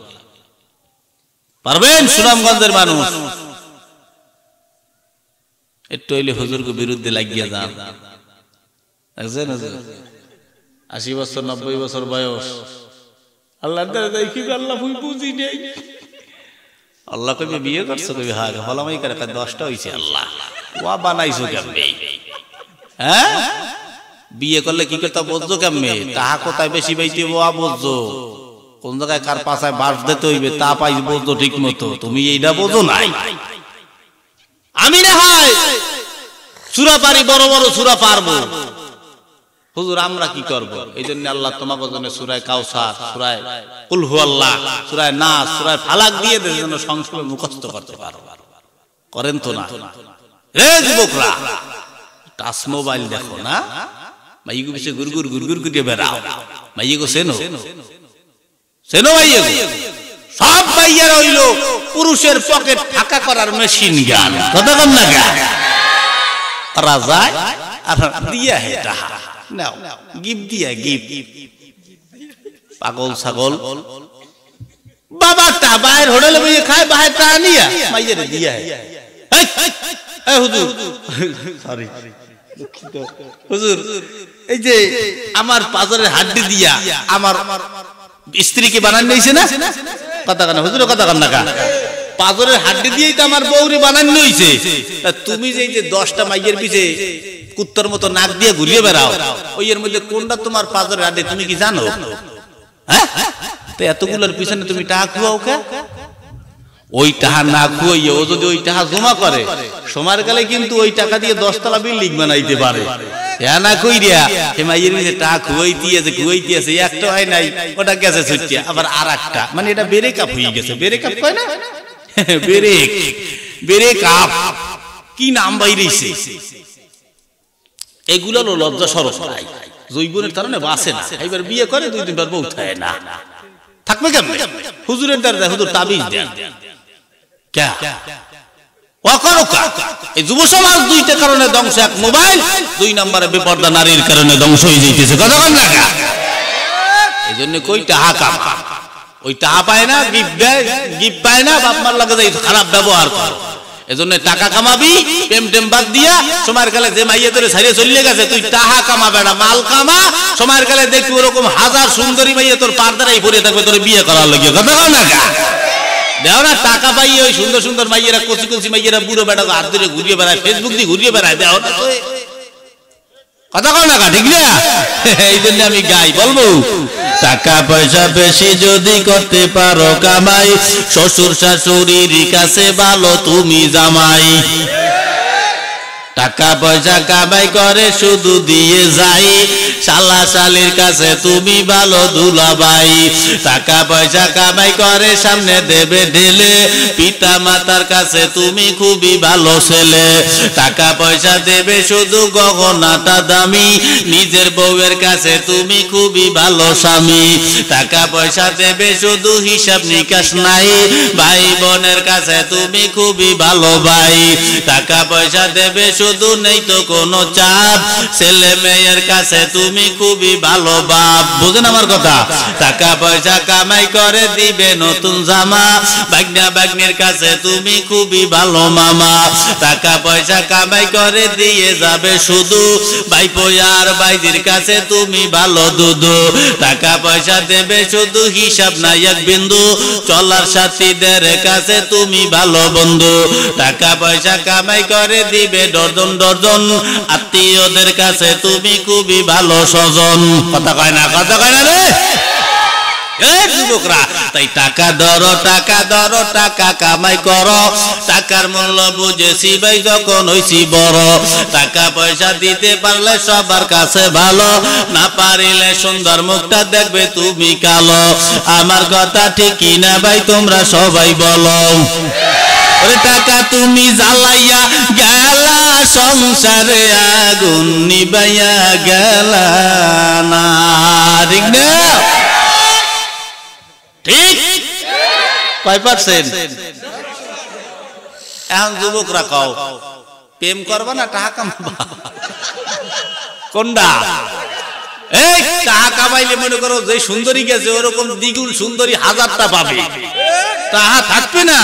পারবেন? সুনামগঞ্জের মানুষ একটু হইলে হুজুরকে বিরুদ্ধে লাগিয়ে যান, 80 বছর 90 বছর বয়স, আল্লাহ বুঝি নেই, আল্লাহ কবে বিয়ে করছো, কবি হা হলামাই করে 10টা হয়েছে, আল্লাহ ওয়া বানাইছো কেমনে? হ্যাঁ বিয়ে করলে কি করতে বুঝছো কেমনে? টাকা কোথায় বেশি পাইতে ওয়া বুঝছো, কোন জায়গায় কার পাছায় বাস দিতে হইবে তা পাই বুঝছো ঠিক মতো, তুমি এইটা বুঝো নাই। আমি না হয় সূরা পারি, বড় বড় সূরা পারবো, হুজুর আমরা কি করব? এই জন্য আল্লাহ তোমাকে জন্য সূরা কাউসার, সূরা কুল হুয়াল্লাহ, সূরা নাস, সূরা ফালাক দিয়ে দেন যেন সংক্ষেপে মুখস্থ করতে পারো, করেন তো না? রে যুবকরা টাচ মোবাইল দেখো না, মাইগো পিছে গুরগুর গুরগুর করে বেড়াও, মাইগো সেনো সেনো মাইগো, সব মাইয়ারা হইলো পুরুষের পকেট ফাঁকা করার মেশিন গান, কথা কম না গা, তারা যায় আর দিয়া হে টাহা নাও, গিফট দিয়া গিফট, পাগল ছাগল বাবাটা বাইরে হোটেলে বসে খায়, বাইরে টাকা নিয়া মাইয়ের দিয়া এই হুজুর সরি দুঃখিত হুজুর, এই যে আমার পাজরের হাড্ডি দিয়া আমার স্ত্রীকে বানান নিয়েছে না, কথা কানা হুজুর, কথা কান্না কা, পাজরের হাড্ডি দিয়েই তো আমার বউরি বানান নিয়েছে, তুমি যে 10টা মাইয়ের পিছে কুত্তার মতো নাক দিয়ে ঘুরিয়ে বেড়াও, ওই এর মধ্যে কোনটা তোমার পাজরের হাড্ডি তুমি কি জানো? হ্যাঁ তো এতগুলোর পিছনে তুমি টাকা খুয়াও কে? ওই টাকা না খুয়াইয়ে ও যদি ওই টাকা জমা করে সময়ের কালে কিন্তু ওই টাকা দিয়ে 10 তলা বিল্ডিং বানাইতে পারে, না কইরা হে মাইয়ের পিছে টাকা খুয়াইতে আছে একটা হয় নাই, ওটা গেছে ছুটিয়া, আবার আর একটা, মানে এটা ব্রেকআপ হয়ে গেছে, ব্রেকআপ কয় না, ব্রেকআপ কি নাম বাইরেছে, এগুলো হলো লজ্জা শরম নাই, জৈবনের কারণে বাঁচে না, এবার বিয়ে করে 2 দিন পর বউ থাকে না, থাকবে কেমনে? হুজুরের দ্বারা হুজুর তাবিজ দেন কে অকরকা, এই যুব সমাজ 2টা কারণে ধ্বংস, এক মোবাইল, 2 নম্বরে বেপরদা নারীর কারণে ধ্বংস হয়ে যাইতেছে, কথা বল না কা? এই জন্য কই টাকা কাম, ওই টাকা পায় না, গিফট পায় না, বাপ মার লাগে যাই খারাপ ব্যবহার কর, এজন্য টাকা কামাবি, প্রেম টেম বাদ দিয়া সময়ের কালে যে মাইয়া তোরে ছাড়িয়ে চলে গেছে, তুই টাকা কামাবে না, মাল কামা, সময়ের কালে দেখবি ওরকম হাজার সুন্দরী মাইয়া তোর পারদারাই পড়ে থাকবে তোর বিয়ে করার লাগে, কথা বল না কা? দেও না টাকা পাইয়ে ওই সুন্দর সুন্দর মাইয়েরা, কচি কচি মাইয়েরা বুড়ো বেটা হাত ধরে ঘুরিয়ে বেড়ায়, ফেসবুক দিয়ে ঘুরিয়ে বেড়ায়, দেও না, কথা কও না কা, ঠিক না? এই জন্য আমি গাই, বলবো টাকা পয়সা বেশি যদি করতে পারো কামাই, শ্বশুর শাশুড়ির কাছে ভালো তুমি জামাই, টাকা পয়সা কামাই করে শুধু দিয়ে যাই, শালা শালির কাছে তুমি ভালো দুলাভাই। টাকা পয়সা কামাই করে সামনে দেবে ঢেলে, পিতা মাতার কাছে তুমি খুবই ভালো ছেলে। টাকা পয়সা দেবে শুধু গহনাটা দামি, নিজের বউয়ের কাছে তুমি খুবই ভালো স্বামী। টাকা পয়সা দেবে শুধু হিসাব নিকাশ নাই, ভাই বোনের কাছে তুমি খুবই ভালো ভাই। টাকা পয়সা দেবে শুধু নেই তো কোনো চাপ, ছেলে মেয়ের কাছে তুমি খুবই ভালো বাপ। বুঝেন আমার কথা? টাকা পয়সা কামাই করে দিবে নতুন জামা, ভাগ্না ভাগ্নির কাছে তুমি খুবই ভালো মামা। টাকা পয়সা কামাই করে দিয়ে যাবে শুধু, ভাইপো আর ভাইজির কাছে তুমি ভালো দুধু। টাকা পয়সা দেবে শুধু হিসাব নাই এক বিন্দু, চলার সাথীদের কাছে তুমি ভালো বন্ধু। টাকা পয়সা কামাই করে দিবে ডজন ডজন, আত্মীয়দের কাছে তুমি খুবই ভালো স্বজন। কথা কয় না, কথা কয় না রে যুবকরা। তাই টাকা ধরো, টাকা ধরো, টাকা কামাই করো, টাকার মূল্য বুঝেছি ভাই যখন হইছি বড়। টাকা পয়সা দিতে পারলে সবার কাছে ভালো, না পারিলে সুন্দর মুখটা দেখবে তুমি কালো। আমার কথা ঠিক কিনা ভাই তোমরা সবাই বলো? টাকা তুমি জ্বালাইয়া গেলা, সংসারে আগুন নিবাইয়া গেলা না, ঠিক না? ঠিক কয় পারছেন? এখন যুবকরা কও প্রেম করবা না টাকা কামাবা? কোনটা? এই টাকা কামাইলে মনে করো যে সুন্দরী গেছে ওরকম দ্বিগুণ সুন্দরী হাজারটা পাবে, টাকা থাকবে না,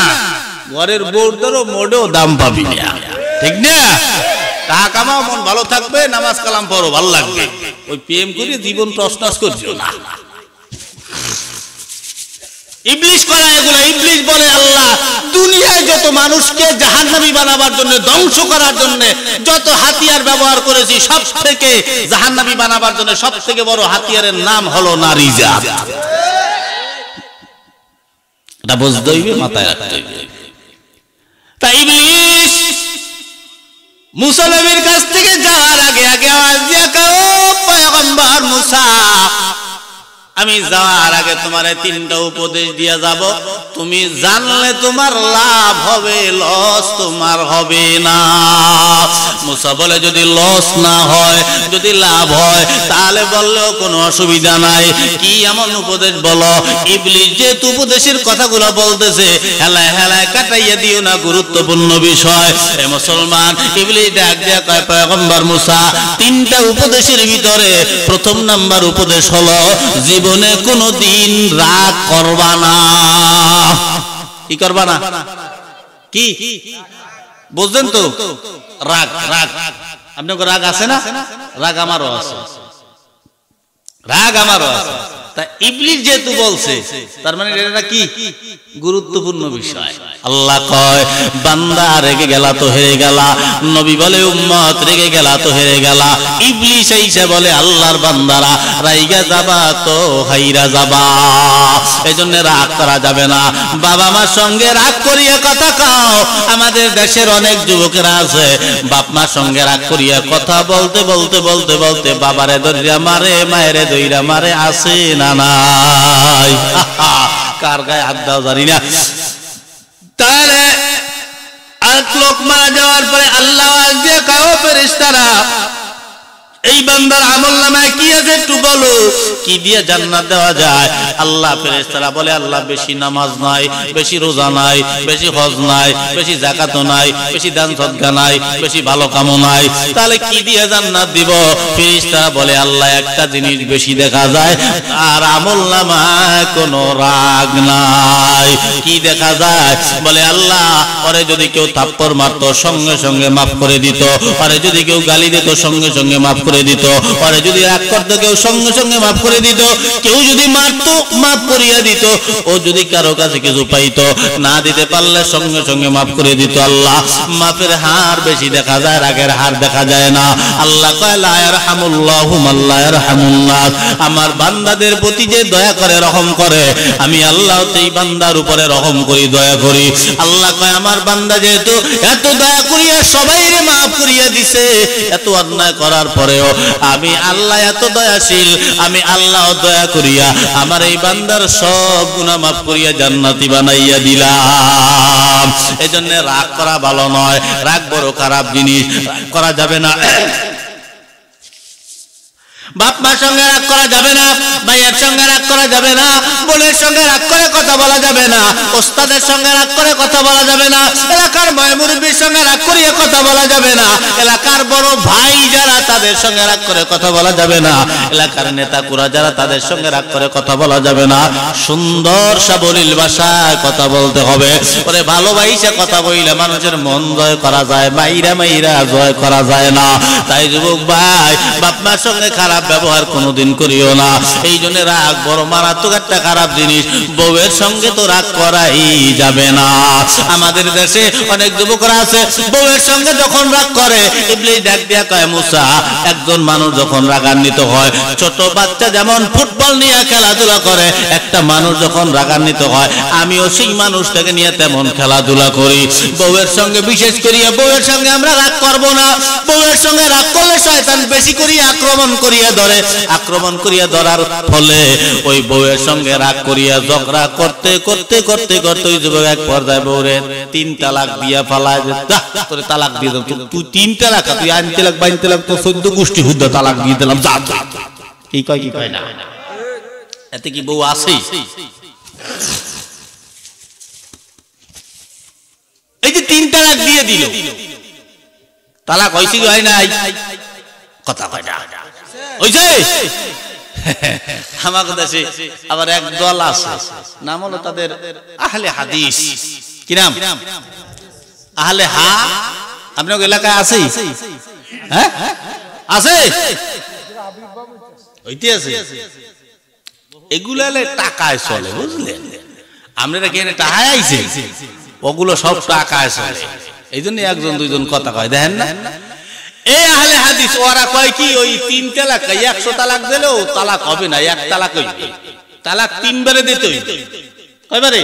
ঘরের বউদেরও মোড়েও দাম পাবি না, ঠিক না? টাকা কামাও, মন ভালো থাকবে, নামাজ কালাম পড়ো, ভালো লাগবে। ওই প্রেম করে জীবন টসটস করছো না। ইবলিশ করা এগুলো। ইবলিশ বলে আল্লাহ দুনিয়ায় যত মানুষকে জাহান্নামী বানাবার জন্য, ধ্বংস করার জন্য যত হাতিয়ার ব্যবহার করেছি, সব থেকে জাহান্নামী বানাবার জন্য সব থেকে বড় হাতিয়ারের নাম হলো নারী জাত। এটা বুঝতে হইবে, মাথায় রাখতে হইবে। তাই ইবলিশ মুসা নবীর কাছ থেকে যাওয়ার আগে আগে আওয়াজ দিয়া কও, পয়গম্বর মুসা আমি যাওয়ার আগে তোমার তিনটা উপদেশ দিয়ে যাব, তুমি জানলে তোমার লাভ হবে, লস তোমার হবে না। মুসা বলে যদি লস না হয়, যদি লাভ হয় তাহলে বললেও কোনো অসুবিধা নাই। কি এমন উপদেশ বলো? ইবলিশ যেহেতু উপদেশের কথাগুলো বলতেছে, হেলায় হেলায় কাটাইয়া দিও না, গুরুত্বপূর্ণ বিষয়। এ মুসলমান, ইবলিশ ডাক দিয়া কয়, পয়গম্বর মুসা তিনটা উপদেশের ভিতরে প্রথম নাম্বার উপদেশ হলো জীবনে কোনদিন রাগ করবা না। কি করবা না? কি বুঝলেন তো? রাগ, রাগ আপনার রাগ আছে না? রাগ আমারও আছে, রাগ আমারও আছে। তা ইবলিশ যেহেতু বলছে, তার মানে এটা কি গুরুত্বপূর্ণ বিষয়। আল্লাহ কয় বান্দা রেগে গেলা তো হেরে গেলা, নবী বলে উম্মত রেগে গেলা তো হেরে গেলা। ইবলিশ এসে বলে আল্লাহর বান্দারা রাইগা যাবা তো হাইরা যাবা। এজন্য রাগ করা যাবে না। বাবা মার সঙ্গে রাগ করিয়া কথা কও। আমাদের দেশের অনেক যুবকেরা আছে বাপ মার সঙ্গে রাগ করিয়া কথা বলতে বলতে বলতে বলতে বাবারে দইরা মারে, মায়েরে দইরা মারে, আসে না নাই? কার গায়ে হাত দাও জানি না। তাহলে এক লোক মারা যাওয়ার পরে আল্লাহ আজকে কাও ফেরেশতারা এই বান্দার আমলনামায় কি আছে একটু বলো, কি দিয়ে জান্নাত দেওয়া যায়? আল্লাহ ফেরেশতারা বলে আল্লাহ বেশি নামাজ নাই, বেশি রোজা নাই, বেশি হজ নাই, বেশি যাকাত নাই, বেশি দান সদকা নাই, বেশি ভালো কাম নাই, তাহলে কি দিয়ে জান্নাত দিব? ফেরেশতারা বলে আল্লাহ একটা জিনিস বেশি দেখা যায়, আর আমলনামায় কোনো রাগ নাই। কি দেখা যায়? বলে আল্লাহ ওরে যদি কেউ থাপ্পড় মারতো সঙ্গে সঙ্গে মাফ করে দিত, ওরে যদি কেউ গালি দিত সঙ্গে সঙ্গে মাফ করে দিত, পরে যদি রাগ করতো কেউ সঙ্গে সঙ্গে মাফ করে দিত, কেউ যদি মারতো মাফ করিয়া দিত, ও যদি কারো কাছে কিছু পাইতো না দিতে পারলে সঙ্গে সঙ্গে মাফ করে দিত। আল্লাহ মাফের হার বেশি দেখা যায়, রাগের হার দেখা যায় না। আল্লাহ কয় লা ইয়ারহামুল্লাহু মান লা ইয়ারহামুন নাস, আমার বান্দাদের প্রতি যে দয়া করে রহম করে আমি আল্লাহ সেই বান্দার উপরে রহম করি, দয়া করি। আল্লাহ কয় আমার বান্দা যেহেতু এত দয়া করিয়া সবাইরে মাফ করিয়া দিছে, এত অন্যায় করার পরেও আমি আল্লাহ এত দয়াশীল, আমি আল্লাহ দয়া করিয়া আমার এই বান্দার সব গুনাহ মাফ করিয়া জান্নাতি বানাইয়া দিলাম। এজন্য রাগ করা ভালো নয়, রাগ বড় খারাপ জিনিস, রাগ করা যাবে না। বাপ মার সঙ্গে রাগ করা যাবে না, ভাইয়ের সঙ্গে রাগ করা যাবে না, বোনের সঙ্গে রাগ করে কথা বলা যাবে না, ওস্তাদের সঙ্গে রাগ করে কথা বলা যাবে না, এলাকার বয় মুরব্বির সঙ্গে রাগ করিয়ে কথা বলা যাবে না, এলাকার বড় ভাই যারা তাদের সঙ্গে রাগ করে কথা বলা যাবে না, এলাকার নেতা কুরা যারা তাদের সঙ্গে রাগ করে কথা বলা যাবে না। সুন্দর সাবলীল ভাষায় কথা বলতে হবে। ওরে ভালোবাসে কথা বললে মানুষের মন জয় করা যায়, মাইরা মাইরা জয় করা যায় না। তাই যুবক ভাই, বাপ মার সঙ্গে খারাপ ব্যবহার কোনোদিন করিও না। এই জন্য রাগ বড় মারাত্মক একটা খারাপ জিনিস, বউয়ের সঙ্গে তো রাগ করাই যাবে না। আমাদের দেশে অনেক যুবকরা আছে বউয়ের সঙ্গে যখন রাগ করে ইবলিস ডাক দিয়া কয় মুসা, একজন মানুষ যখন রাগান্বিত হয়, ছোট বাচ্চা যেমন ফুটবল নিয়ে খেলাধুলা করে, একটা মানুষ যখন রাগান্বিত হয় আমিও সেই মানুষটাকে নিয়ে তেমন খেলাধুলা করি। বউয়ের সঙ্গে বিশেষ করিয়া বউয়ের সঙ্গে আমরা রাগ করব না। বউয়ের সঙ্গে রাগ করলে শয়তান বেশি করিয়া আক্রমণ করিয়া ধরে, আক্রমণ করিয়া ধরার ফলে ওই বউয়ের সঙ্গে রাগ করিয়া ঝগড়া করতে করতে করতে করতে ওই যুবক এক পর্যায়ে বউরে 3 তালাক দিয়া ফালায়, তোরে তালাক দিয়ে দাও, তুই 3 তালাক, তুই 8 তালাক 22 তালাক, তো 14 গোষ্ঠী হুদ্দা তালাক দিয়ে দিলাম, যা যা। কি কয় কি কয় না? এতে কি বউ আছে? এই যে 3 তালাক দিয়ে দিল, তালাক হইছে কি হয় নাই? কথা কয় না হইছে? আমাদের দেশে আবার এক দল আছে, নাম হলো তাদের আহলে হাদিস। কি নাম? আহলে হা। আপনার এলাকায় আছে? হ্যাঁ আছে, হইতে আছে। এগুলো টাকায় চলে, বুঝলেন? আপনারা কি টাকায় আইছে? ওগুলো সব টাকায় চলে। এই জন্য একজন দুইজন কথা কয়, দেখেন না? এই আহলে হাদিস ওরা কয় কি, ওই 3 তালাক 100 তালাক দিলেও তালাক হবে না, 1 তালাক হইবে। তালাক 3 বারে দিতে হইবে। কয়বারে?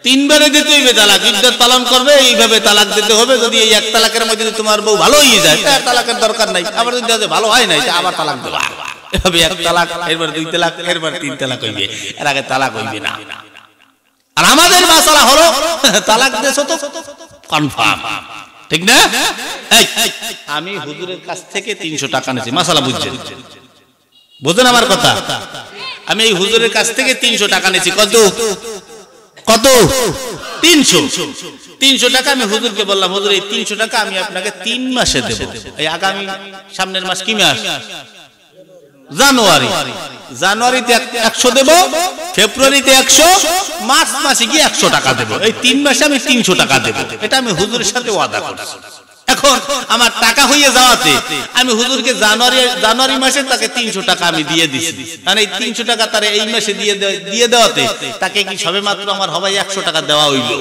3 বারে দিতে হইবে তালাক। ইদ্দত পালন করবে, এইভাবে তালাক দিতে হবে। যদি এই 1 তালাকের মধ্যে যদি তোমার বউ ভালো হয়ে যায় তার তালাকের দরকার নাই, আবার যদি ভালো হয় নাই আবার তালাক দেবা। এভাবে 1 তালাক, এরপর 2 তালাক, এরপর 3 তালাক হইবে, এর আগে তালাক হইবে না। আর আমাদের মাসালা হলো তালাক দেছো তো কনফার্ম, ঠিক না? আমি হুজুরের কাছ থেকে 300 টাকা নিয়েছি, মাসালা বুঝছেন? বুঝেন আমার কথা? আমি এই হুজুরের কাছ থেকে 300 টাকা নিয়েছি। কত কত? 300 টাকা। আমি হুজুরকে বললাম, হুজুর এই 300 টাকা আমি আপনাকে 3 মাসে দেব। এই আগামী সামনের মাস কি মাস? জানুয়ারি। জানুয়ারিতে 100 দেব, ফেব্রুয়ারিতে 100, মার্চ মাসে গিয়ে 100 টাকা দেব। এই 3 মাসে আমি 300 টাকা দেব। এটা আমি হুজুরের সাথে ওয়াদা করছি। এখন আমার টাকা হয়ে যাওয়াতে আমি হুজুরকে জানুয়ারি মাসে তাকে 300 টাকা আমি দিয়ে দিছি। মানে এই 300 টাকা তার এই মাসে দিয়ে দেওয়াতে তাকে কি সবে মাত্র আমার হবে 100 টাকা দেওয়া হইল?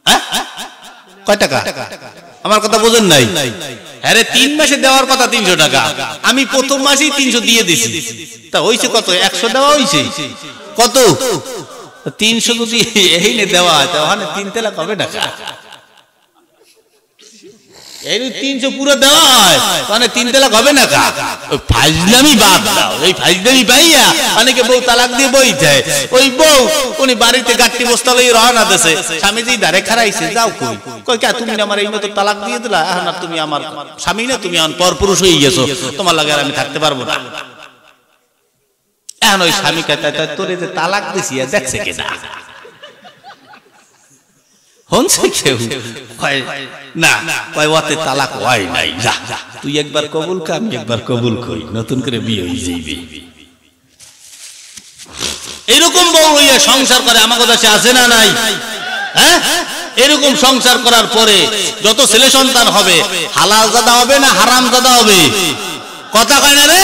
হ্যাঁ, কয় টাকা? আমার কথা বোঝেন নাই? আরে 3 মাসে দেওয়ার কথা 300 টাকা, আমি প্রথম মাসেই 300 দিয়ে দিছি। তা হইছে কত? 100 দেওয়া হইছে। কত? 300 যদি এই নে দেওয়া হয় তাহলে 3 তালাক হবে না। এই 300 পুরো দেওয়া হয় মানে 3 তালাক হবে না। ওই ফাজলামি বাদ দাও। এই ফাজলামি পাইয়া অনেকে বউ তালাক দিয়ে বই যায়। ওই বউ উনি বাড়িতে গাট্টি বস্তা লই রওনা দেছে, স্বামী যেই ধারে খারাইছে, যাও কই কই কে তুমি আমার এই মতো তালাক দিয়ে দিলা, এখন আর তুমি আমার স্বামী না, তুমি এখন পরপুরুষ হয়ে গেছো, তোমার লাগে আর আমি থাকতে পারবো না। এখন ওই স্বামী কয় তোরে যে তালাক দিছি দেখছে কেনা? হনছে কেউ? না, কয় ওতে তালাক হয় নাই। যা তুই একবার কবুল কর, আমি একবার কবুল করি, নতুন করে বিয়ে হয়ে যাইবে। এরকম বউ হইয়া সংসার করে আমাদের কাছে আছে না নাই? হ্যাঁ, এরকম সংসার করার পরে যত ছেলে সন্তান হবে হালাল জাদা হবে না হারাম জাদা হবে? কথা কয় না রে।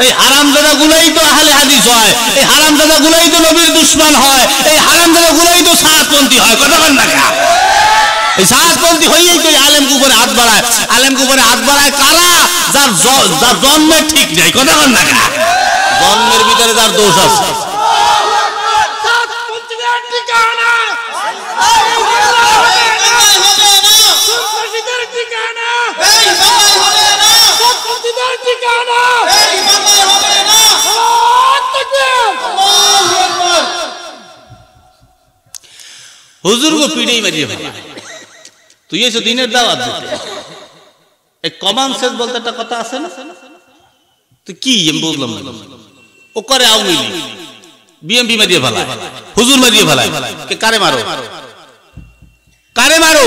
এই হারামজাদা গুলাই তো আহলে হাদিস হয়, এই হারামজাদা গুলাই তো নবীর দুশমন হয়, এই হারামজাদা গুলাই তো সাতপন্থী হয়। কথা কয় না কা? এই সাতপন্থী হইয়াই তো আলেমকে উপরে হাত বাড়ায়। আলেমকে উপরে হাত বাড়ায় কারা? যার জন্মের ঠিক নেই। কথা কয় না কা? জন্মের ভিতরে যার দোষ আছে। হুজুর গো পিড়েই মারিয়ে ফেলা। তুই এসে দিনের দাওয়াত দিতে, এই কমন সেন্স বলতে একটা কথা আছে না? তুই কি আমি বুঝলাম না। ও করে আওয়ামী লীগ, বিএমপি মারিয়ে ফেলা, হুজুর মারিয়ে ফেলায়। কারে মারো, কারে মারো?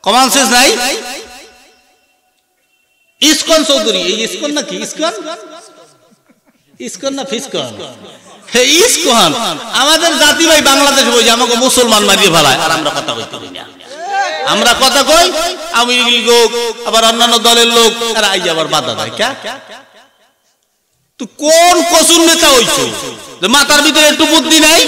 কমন সেন্স নাই। ইসকন চৌধুরী, এই ইসকন নাকি? ইসকন, ইসকন না ফিসকন? ইসকন আমাদের জাতি ভাই বাংলাদেশ বই যে আমাকে মুসলমান মারিয়ে ফেলায়, আর আমরা কথা কইতে পারি না। আমরা কথা কই, আওয়ামী লীগ লোক আবার অন্যান্য দলের লোক আর আই আবার বাধা দেয়। কে তুই কোন কসুর নেতা হইছো যে মাথার ভিতরে একটু বুদ্ধি নাই?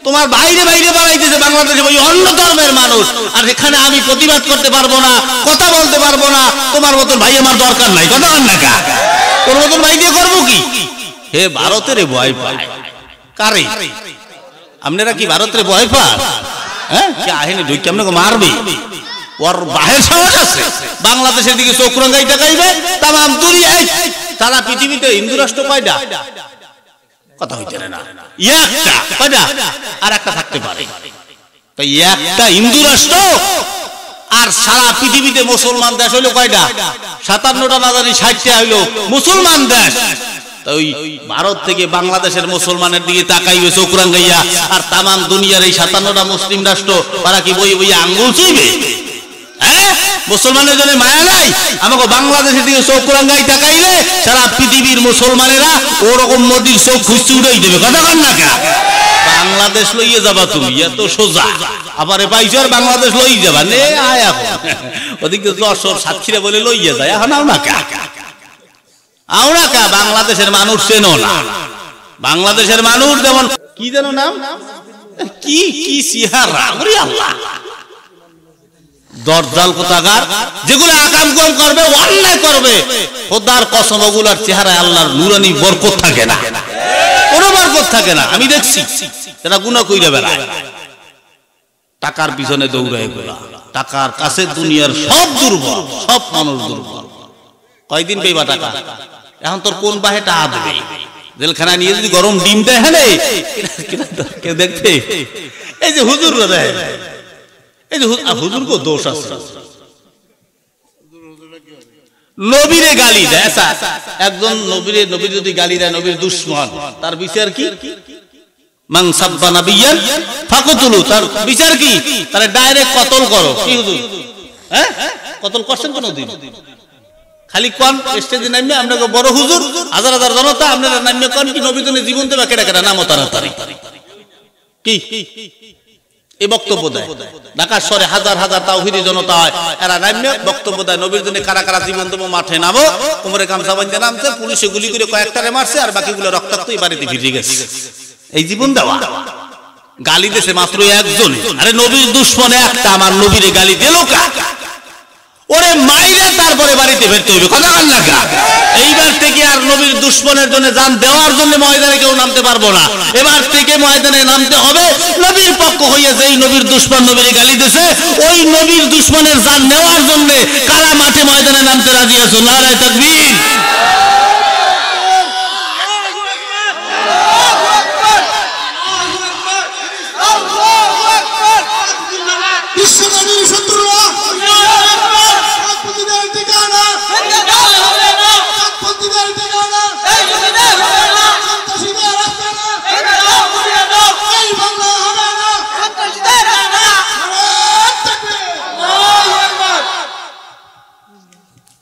তোমার বাইরে বাইরে বাড়াইতেছে বাংলাদেশে ওই অন্য ধর্মের মানুষ, আর এখানে আমি প্রতিবাদ করতে পারবো না, কথা বলতে পারবো না। তোমার মতন ভাই আমার দরকার নাই। কথা বল না কা? তোর মতন ভাই দিয়ে করবো কি? হে ভারতের ভয় পায় কারে? আপনারা কি ভারতের ভয় পান? হ্যাঁ, কে আহেনি ঢুকি আপনাকে মারবে? ওর বাহের সাহস আছে বাংলাদেশের দিকে চোখ রাঙাই টাকাইবে। তামাম দুনিয়ায় সারা পৃথিবীতে হিন্দু রাষ্ট্র কয়টা? কথা হইতে না, একটা কয়টা? আর একটা থাকতে পারে। তাই একটা হিন্দু রাষ্ট্র আর সারা পৃথিবীতে মুসলমান দেশ হইলো কয়টা? 57টা না জানি 60টা হইলো মুসলমান দেশ। ওই ভারত থেকে বাংলাদেশের মুসলমানের দিকে তাকাইবে চোখ রাঙাইয়া, আর তামাম দুনিয়ার এই 57টা মুসলিম রাষ্ট্র তারা কি বই বই আঙ্গুল চুইবে? হ্যাঁ, মুসলমানের জন্য মায়া নাই? আমাকে বাংলাদেশের দিকে চোখ রাঙাই তাকাইলে সারা পৃথিবীর মুসলমানেরা ওরকম মোদির চোখ খুঁজতে উড়াই দেবে। কথা কন না কা? বাংলাদেশ লইয়ে যাবা তুমি, এত সোজা। আবার পাইছো আর বাংলাদেশ লই যাবা নে আয়। এখন ওদিকে যশোর সাতক্ষীরা বলে লইয়ে যায়, এখন আও না কা? আওরা কা? বাংলাদেশের মানুষ চেনো না। বাংলাদেশের মানুষ যেমন কি যেন নাম, কি কি চেহারা, ওরে আল্লাহ, দরজাল কোথাকার, যেগুলো আকাম কম করবে, অন্যায় করবে, খোদার কসম ওগুলার চেহারায় আল্লাহর নুরানি বরকত থাকে না, কোনো বরকত থাকে না। আমি দেখছি তারা গুনাহ কইরা বেড়ায়, টাকার পিছনে দৌড়ায়। এগুলা টাকার কাছে দুনিয়ার সব দুর্বল, সব মানুষ দুর্বল। কয়দিন পেইবা টাকা? এখন তোর কোন বাহে টাকা দেবে? জেলখানা নিয়ে যদি গরম ডিম দেয়, হ্যাঁ কেউ দেখতে? এই যে হুজুর দেয়, এই যে হুজুর কো দোষ আছে, নবীরে গালি দেয়। একজন নবীরে, নবীর যদি গালি দেয় নবীর দুশমন, তার বিচার কি? মান সাব্বা নাবিয়ান ফাকতুলু, তার বিচার কি? তারে ডাইরেক্ট কতল করো। কি হুজুর, হ্যাঁ কতল করছেন কোনদিন? খালি কোন স্টেজে নামবে আপনাকে বড় হুজুর, হাজার হাজার জনতা আপনারা নামবে কোন কি নবী তুমি জীবন দেবা কেডা কেডা নাম তাড়াতাড়ি কি এই বক্তব্য দেয়। ঢাকার শহরে হাজার হাজার তাওহীদি জনতা হয়, এরা নামবে বক্তব্য দেয় নবীর জন্য কারা কারা জীবন দেবো, মাঠে নামো, কোমরে গামছা বাঁধে নামছে, পুলিশে গুলি করে কয়েকটারে মারছে, আর বাকিগুলো রক্তাক্তই বাড়িতে ফিরে গেছে। এই জীবন দেওয়া গালি দিয়েছে মাত্র একজন। আরে নবীর দুশমনে একটা আমার নবীরে গালি দিল কা? ওরে মাইরে তারপরে বাড়িতে ফিরতে হবে। কথা বল না কা? এইবার থেকে আর নবীর দুশমনের জন্য জান দেওয়ার জন্য ময়দানে কেউ নামতে পারবো না। এবার থেকে ময়দানে নামতে হবে নবীর পক্ষ হইয়া। যেই নবীর দুশমন নবীরে গালি দিয়েছে, ওই নবীর দুশমনের জান নেওয়ার জন্য কারা মাঠে ময়দানে নামতে রাজি আছো? নারায়ে তাকবীর।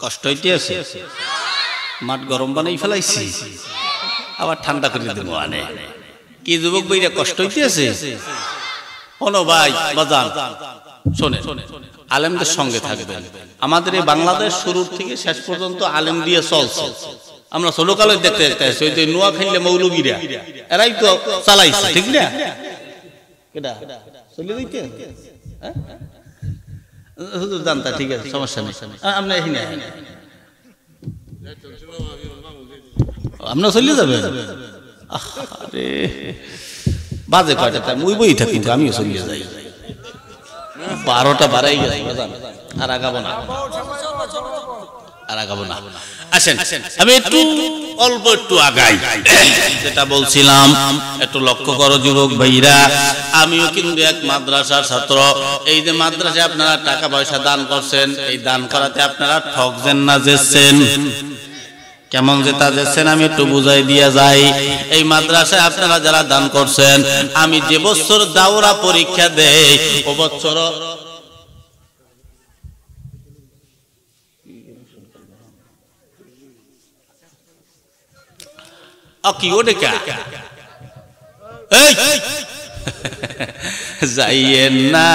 কষ্ট হইতে আছে, মাঠ গরম বানাই ফেলাইছি, আবার ঠান্ডা করে দেবো। আনে কি যুবক ভাইরা কষ্ট হইতে আছে? শোনো ভাই বাজান, শোনেন, আলেমদের সঙ্গে থাকবেন। আমাদের এই বাংলাদেশ শুরুর থেকে শেষ পর্যন্ত আলেম দিয়ে চলছে। আমরা ছোটকালে দেখতে দেখতে ওই যে নোয়াখালীর মৌলবীরা এরাই তো চালাইছে, ঠিক না? কেডা চলে দিতে হ্যাঁ হুজুর জানতা, ঠিক আছে, সমস্যা নেই। আমরা এখানে আপনারা চলে যাবেন? আরে বাজে কয়টা টাইম ওই বই থাকি, কিন্তু আমিও চলে যাই। 12টা বাড়াই গেছে, আর আগাবো না, আর আগাবো না। আসেন আমি একটু অল্প একটু আগাই। যেটা বলছিলাম একটু লক্ষ্য করো যুবক ভাইরা, আমিও কিন্তু এক মাদ্রাসার ছাত্র। এই যে মাদ্রাসায় আপনারা টাকা পয়সা দান করছেন, এই দান করাতে আপনারা ঠকছেন না জেছেন? কেমন যেটা যাচ্ছেন আমি একটু বুঝাই দিয়া যাই। এই মাদ্রাসায় আপনারা যারা দান করছেন, আমি যে বছর দাওরা পরীক্ষা দেই ও বছর কি ও ডেকা যাইয়েন না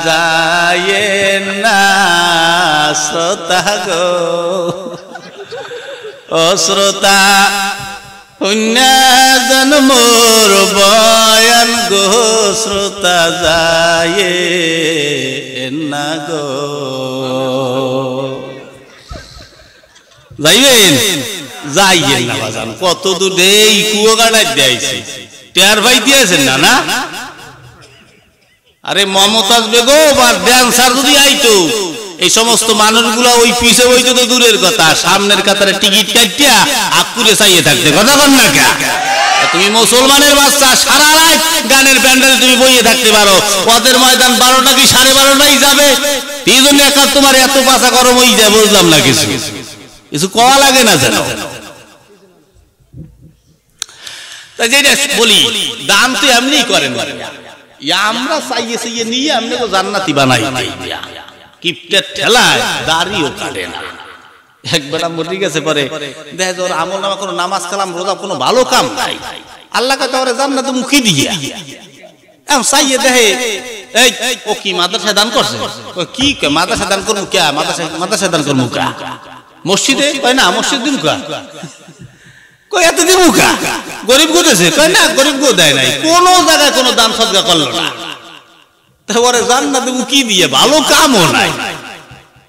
যাইয়েন না শ্রোতা গো, ও শ্রোতা হুন্না জন্মোর বয়ান গো, শ্রোতা যাইয়েন না গো। যাইবেন যাইয়েন না বাজান, কত দূর এই কুয়ো গাড়াই দিয়েছি, টের ভাই দিয়েছেন না? না আরে মমতাজ বেগম আর ড্যান্সার যদি আইতো, এই সমস্ত মানুষগুলো ওই পিছে বইতো তো দূরের কথা, সামনের কাতারে টিকিট কাটিয়া আকুরে চাইয়ে থাকতে। কথা বল না কে? তুমি মুসলমানের বাচ্চা, সারা রাত গানের প্যান্ডেলে তুমি বইয়ে থাকতে পারো, ওদের ময়দান 12টা কি 12:30টাই যাবে। এই জন্য একা তোমার এত পাশা গরম হয়ে যায়, বুঝলাম না কিছু কিছু কওয়া লাগে না যেন। তাই যেটা বলি, দান তো এমনি করেন, আমরা চাইয়ে চাইয়ে নিয়ে আপনি তো জান্নাতি বানাই কিপটের ঠেলায় দাড়িও কাটে না। একবার মরে গেছে পরে দেখা যায় ওর আমল নামা কোনো নামাজ কালাম রোজা কোনো ভালো কাম নাই, আল্লাহ কাছে ওরে জান্নাতে মুখি দিয়ে এমন চাইয়ে দেখে এই ও কি মাদ্রাসায় দান করছে, কি মাদ্রাসায় দান করবো কে, মাদ্রাসায় দান করবো কা, মসজিদে কয় না মসজিদ দিন কা, কই এত দিন মুখা গরিব গোদেছে, কয় না গরিব গো দেয় নাই, কোন জায়গায় কোনো দান সদকা করলো না। তারপরে জান্নাতে মুখি দিয়ে ভালো কামও নাই।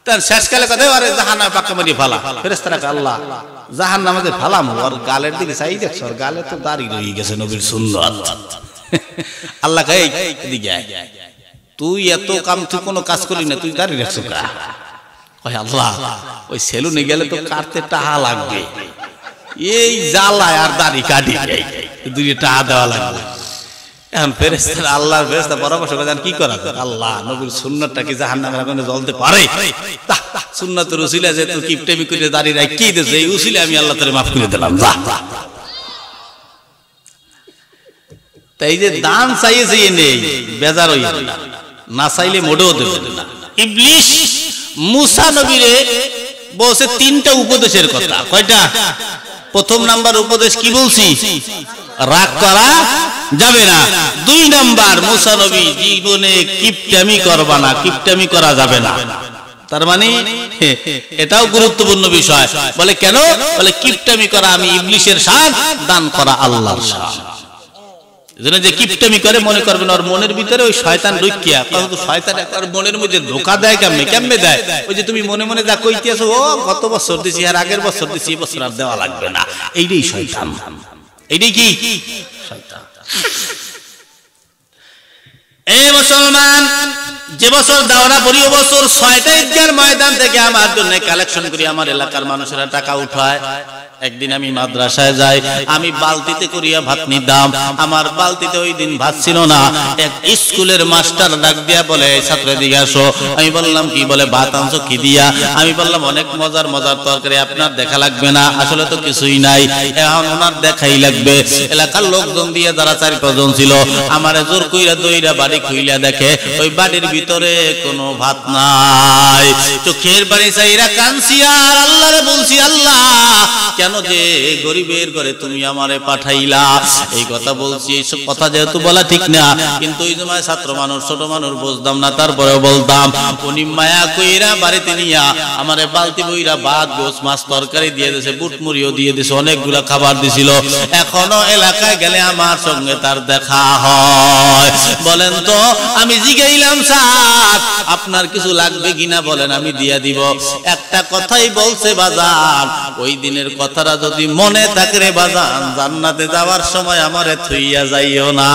তার শেষকালে কথা আরে জাহান্নামে পাক্কা মারি ফালা, ফেরেশতারা আল্লাহ জাহান্নামে ফালামু, আর গালের দিকে চাই দেখছ, আর গালে তো দাড়ি রয়ে গেছে নবীর সুন্নাত। আল্লাহ কয় এদিকে আয়, তুই এত কাম তুই কোনো কাজ করলি না, তুই দাড়ি রাখছ কা? কয় আল্লাহ ওই সেলুনে গেলে তো কাটতে টাকা লাগবে, এই জ্বালায় আর দাড়ি কাটি দুই টাকা দেওয়া লাগবে। এখন ফেরেশতারা আল্লাহর ফেরেশতা পরামর্শ করেন কি করা যায়, আল্লাহ নবীর সুন্নাতটা কি জাহান্নামের আগুনে জ্বলতে পারে? সুন্নাতের উসিলা যে তুই কিপটেমি করে দাড়ি রাখি দিয়েছে, এই উসিলা আমি আল্লাহ তাআলা মাফ করে দিলাম। তাই যে দান চাইয়ে চাইয়ে নেই, বেজার হইয়া না চাইলে মোটেও দেবেন না। ইবলিস মুসা নবীরে বলছে 3টা উপদেশের কথা। কয়টা? প্রথম নাম্বার উপদেশ কি বলছি? রাগ করা যাবে না। 2 নাম্বার মুসা নবী জীবনে কিপটামি করবা না, কিপটামি করা যাবে না। তার মানে এটাও গুরুত্বপূর্ণ বিষয়। বলে কেন? বলে কিপটামি করা আমি ইবলিসের শান, দান করা আল্লাহর শান। এজন্য যে কিপটামি করে মনে করবেন ওর মনের ভিতরে ওই শয়তান ঢুকিয়া, কিন্তু শয়তান একবার মনের মধ্যে ধোঁকা দেয় কেমনে দেয়? ওই যে তুমি মনে মনে যা কইতেছো, ও গত বছর দিছি আর আগের বছর দিছি, এই বছর আর দেওয়া লাগবে না, এইটাই শয়তান। এইটাই কি শয়তান। এই মুসলমান, যে বছর দাওরা পড়ি ও বছর 6টা ঈদগার ময়দান থেকে আমার জন্য কালেকশন করি আমার এলাকার মানুষেরা টাকা উঠায়। একদিন আমি মাদ্রাসায় যাই, আমি বালতিতে করিয়া ভাত নিতাম, আমার বালতিতে ওই দিন ভাত ছিল না। এক স্কুলের মাস্টার ডাক দিয়া বলে, ছাত্র দিকে আসো। আমি বললাম কি? বলে ভাত আনছো কি দিয়া? আমি বললাম অনেক মজার মজার তরকারি, আপনার দেখা লাগবে না, আসলে তো কিছুই নাই, এখন ওনার দেখাই লাগবে। এলাকার লোকজন দিয়ে যারা 4-5 জন ছিল, আমার জোর কইরা দইরা বাড়ি খুইলা দেখে ওই বাড়ির ভিতরে কোনো ভাত নাই। চোখের বাড়ি চাইরা কানছি আর আল্লাহরে বলছি, আল্লাহ কেন কেন যে গরিবের ঘরে তুমি আমারে পাঠাইলা? এই কথা বলছি। এইসব কথা যেহেতু বলা ঠিক না, কিন্তু ওই সময় ছাত্র মানুষ, ছোট মানুষ, বুঝতাম না, তারপরেও বলতাম। উনি মায়া কইরা বাড়িতে নিয়া আমারে বালতি বইরা ভাত, গোস, মাছ, তরকারি দিয়ে দিয়েছে, বুট মুড়িও দিয়ে দিয়েছে, অনেকগুলা খাবার দিছিল। এখনো এলাকায় গেলে আমার সঙ্গে তার দেখা হয়। বলেন তো, আমি জিগাইলাম, স্যার আপনার কিছু লাগবে কিনা বলেন, আমি দিয়া দিব। একটা কথাই বলছে, বাজান ওই দিনের কথাটা যদি মনে থাকে রে বাজান, জান্নাতে যাওয়ার সময় আমারে থুইয়া যাইও না।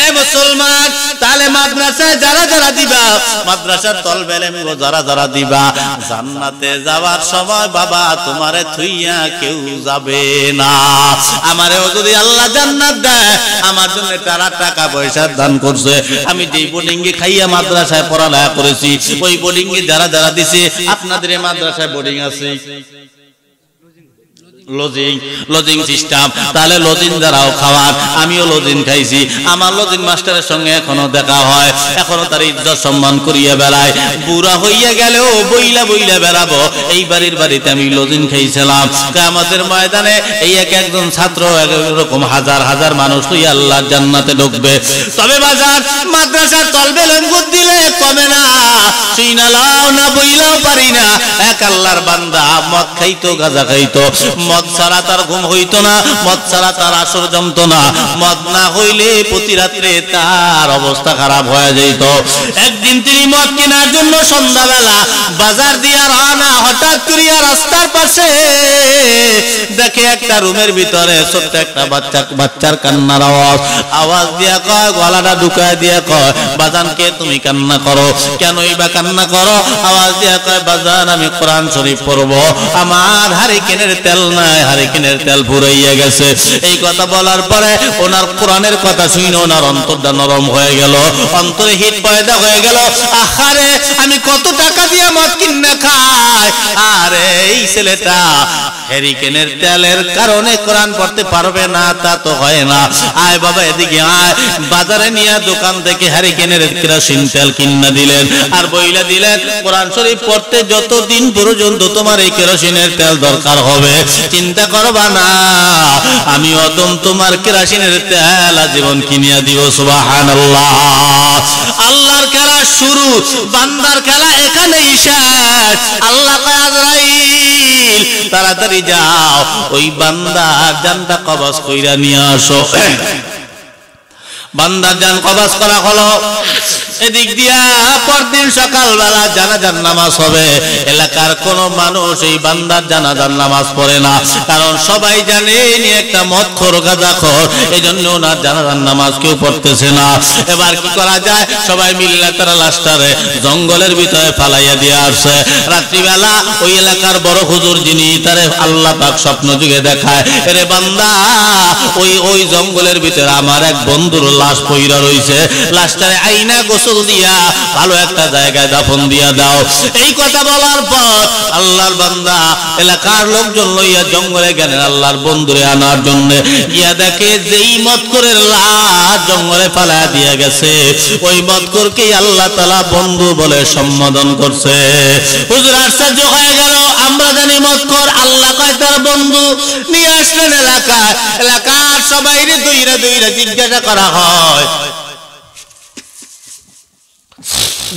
এ মুসলমান, তাহলে মাদ্রাসায় যারা যারা দিবা, মাদ্রাসার তলবে ইলম যারা যারা দিবা, জান্নাতে যাওয়ার সময় বাবা তোমারে থুইয়া কেউ যাবে না। আমারেও যদি আল্লাহ জান্নাত দেয়, আমার জন্য তারা টাকা পয়সা দান করছে। আমি যেই বোর্ডিংয়ে খাইয়া মাদ্রাসায় পড়ালেখা করেছি, ওই বোর্ডিংয়ে যারা যারা দিছে, আপনাদের এই মাদ্রাসায় বোর্ডিং আছে, লজিং সিস্টেম, তাহলে লজিং দ্বারাও খাওয়ার, আমিও লজিং খাইছি। আমার লজিং মাস্টারের সঙ্গে এখনো দেখা হয়, এখনো তার ইজ্জত সম্মান করিয়া বেড়ায়। বুড়া হইয়া গেলেও বইলা বইলা বেড়াবো, এই বাড়ির বাড়িতে আমি লজিং খাইছিলাম। কিয়ামতের ময়দানে এই একজন ছাত্র এরকম হাজার হাজার মানুষ হইয়া আল্লাহর জান্নাতে ঢুকবে। তবে বাজার মাদ্রাসার তলবে লঙ্গুর দিলে কমে না, শুইনা লাও না বইলাও পারি না। এক আল্লাহর বান্দা মদ খাইতো, গাঁজা খাইতো, মদ ছাড়া তার ঘুম হইতো না, মদ ছাড়া তার আসর জমতো না, মদ না হইলে প্রতি রাত্রে তার অবস্থা খারাপ হয়ে যেত। একদিন তিনি মদ কেনার জন্য সন্ধ্যাবেলা বাজার দিয়া রওনা, হঠাৎ করিয়া রাস্তার পাশে দেখে একটা রুমের ভিতরে ছোট্ট একটা বাচ্চার কান্নার আওয়াজ দিয়া কয়, গলাটা ঢুকায় দিয়া কয়, বাজানকে তুমি কান্না করো কেনই বা কান্না করো? আওয়াজ দিয়া কয়, বাজান আমি কোরআন শরীফ পড়বো, আমার হারিকেনের তেল নাই, হারিকেনের তেল ফুরাইয়া গেছে। এই কথা বলার পরে ওনার কোরআনের কথা শুনে ওনার অন্তরটা নরম হয়ে গেল, অন্তরে হিট পয়দা হয়ে গেল। আহারে, আমি কত টাকা দিয়ে মদ কিনে খাই, আরে এই ছেলেটা হ্যারিকেনের তেলের কারণে কোরআন পড়তে পারবে না, তা তো হয় না। আয় বাবা এদিকে আয়। বাজারে নিয়ে দোকান থেকে হ্যারিকেনের কেরোসিন তেল কিনা দিলেন, আর বইলা দিলেন, কোরআন শরীফ পড়তে যতদিন পর্যন্ত তোমার এই কেরোসিনের তেল দরকার হবে, চিন্তা করবা না, আমি অদম তোমার কেরোসিনের তেল আজীবন কিনিয়া দিব। সুবহানাল্লাহ। আল্লাহর খেলা শুরু, বান্দার খেলা এখানেই শেষ। আল্লাহ কয়, আজরাইল তাড়াতাড়ি যাও, ওই বান্দার জানটা কবজ কইরা নিয়ে আসো। বান্দার জান কবজ করা হলো। এদিক দিয়া পরদিন সকালবেলা জানাজার নামাজ হবে। এলাকার কোন মানুষ এই বান্দার জানাজার নামাজ পড়ে না, কারণ সবাই জানে ইনি একটা মদখোর, গাঁজাখোর, এই জন্য ওনার জানাজার নামাজ কেউ পড়তেছে না। এবার কি করা যায়? সবাই মিলে তারা লাশটারে জঙ্গলের ভিতরে ফালাইয়া দিয়ে আসছে। রাত্রিবেলা ওই এলাকার বড় হুজুর, যিনি তারে আল্লাহ পাক স্বপ্ন যুগে দেখায়, এরে বান্দা ওই জঙ্গলের ভিতরে আমার এক বন্ধুর লাশ পইরা রইছে, লাশটারে আইনা গোসল দিয়া ভালো একটা জায়গায় দাফন দিয়া দাও। এই কথা বলার পর আল্লাহর বান্দা এলাকার লোকজন লইয়া জঙ্গলে গেলেন আল্লাহর বন্ধুরে আনার জন্য। গিয়া দেখে যেই মদখোরের লাশ জঙ্গলে ফালাইয়া দিয়া গেছে, ওই মদখোরকেই আল্লাহ তাআলা বন্ধু বলে সম্বোধন করছে। হুজুর আশ্চর্য হয়ে গেল, আমরা জানি মদখোর, আল্লাহ কয় তার বন্ধু। নিয়ে আসলেন এলাকায়, এলাকার সবাইরে দইরা দইরা জিজ্ঞাসা করা হয়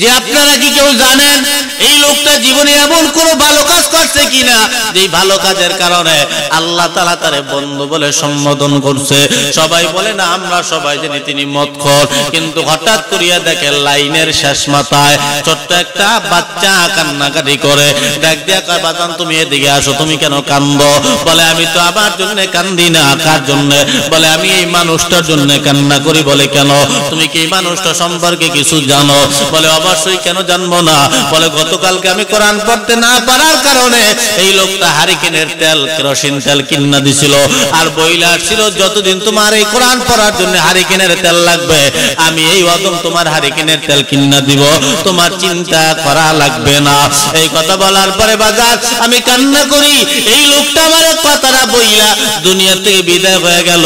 যে আপনারা কি কেউ জানেন এই লোকটা জীবনে এমন কোন ভালো কাজ করছে কিনা যে ভালো কাজের কারণে আল্লাহ তাআলা তারে বন্ধু বলে সম্বোধন করছে? সবাই বলে না, আমরা সবাই জানি তিনি মদখোর। কিন্তু হঠাৎ করিয়া দেখে লাইনের শেষ মাথায় ছোট্ট একটা বাচ্চা কান্নাকাটি করে। ডাক দিয়া কয়, বাজান তুমি এদিকে আসো, তুমি কেন কান্দো? বলে, আমি তো আমার জন্য কান্দি না। কার জন্য? বলে, আমি এই মানুষটার জন্য কান্না করি। বলে, কেন? তুমি কি এই মানুষটা সম্পর্কে কিছু জানো? বলে, অবশ্যই, কেন জানবো না? বলে, গতকালকে আমি কোরআন পড়তে না পারার কারণে এই লোকটা হারিকেনের তেল, কেরোসিন তেল কিনা দিছিল, আর বইলা ছিল যতদিন তোমার এই কোরআন পড়ার জন্য হারিকেনের তেল লাগবে, আমি এই অদম তোমার হারিকেনের তেল কিনা দিব, তোমার চিন্তা করা লাগবে না। এই কথা বলার পরে বাজার আমি কান্না করি, এই লোকটা আমার কথাটা বইলা দুনিয়া থেকে বিদায় হয়ে গেল।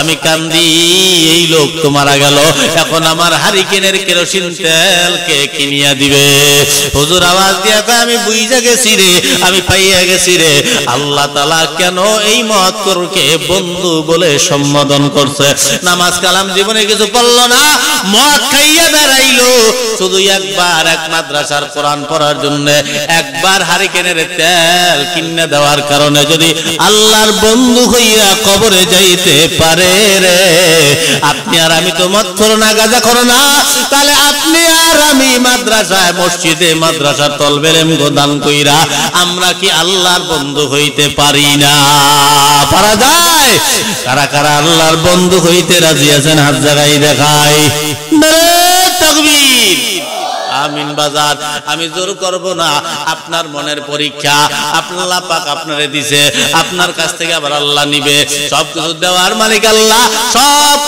আমি কান্দি, এই লোক তো মারা গেল, এখন আমার হারিকেনের কেরোসিন তেল কে বাইকে কিনিয়া দিবে। হুজুর আওয়াজ দিয়া কয় আমি বুঝা গেছি রে, আমি পাইয়া গেছি রে, আল্লাহ তাআলা কেন এই মহৎকরকে বন্ধু বলে সম্বোধন করছে। নামাজ কালাম জীবনে কিছু পড়ল না, মদ খাইয়া বেড়াইলো, শুধু একবার এক মাদ্রাসার কোরআন পড়ার জন্য একবার হারিকেনের তেল কিনে দেওয়ার কারণে যদি আল্লাহর বন্ধু হইয়া কবরে যাইতে পারে রে, আপনি আর আমি তো মদ খোর না, গাঁজা খোর না, তাহলে আপনি আর আমি মাদ্রাসায় মসজিদে মাদ্রাসার তলবের দান কইরা আমরা কি আল্লাহর বন্ধু হইতে পারি না? পারা যায়? কারা কারা আল্লাহর বন্ধু হইতে রাজি আছেন হাত জাগাই দেখায়। নারে তাকবীর, আমিন বাজার। আমি জোর করব না, আপনার মনের পরীক্ষা আল্লাহ পাক আপনারে দিছে, আপনার কাছ থেকে আবার আল্লাহ নিবে। সব কিছু দেওয়ার মালিক আল্লাহ, সব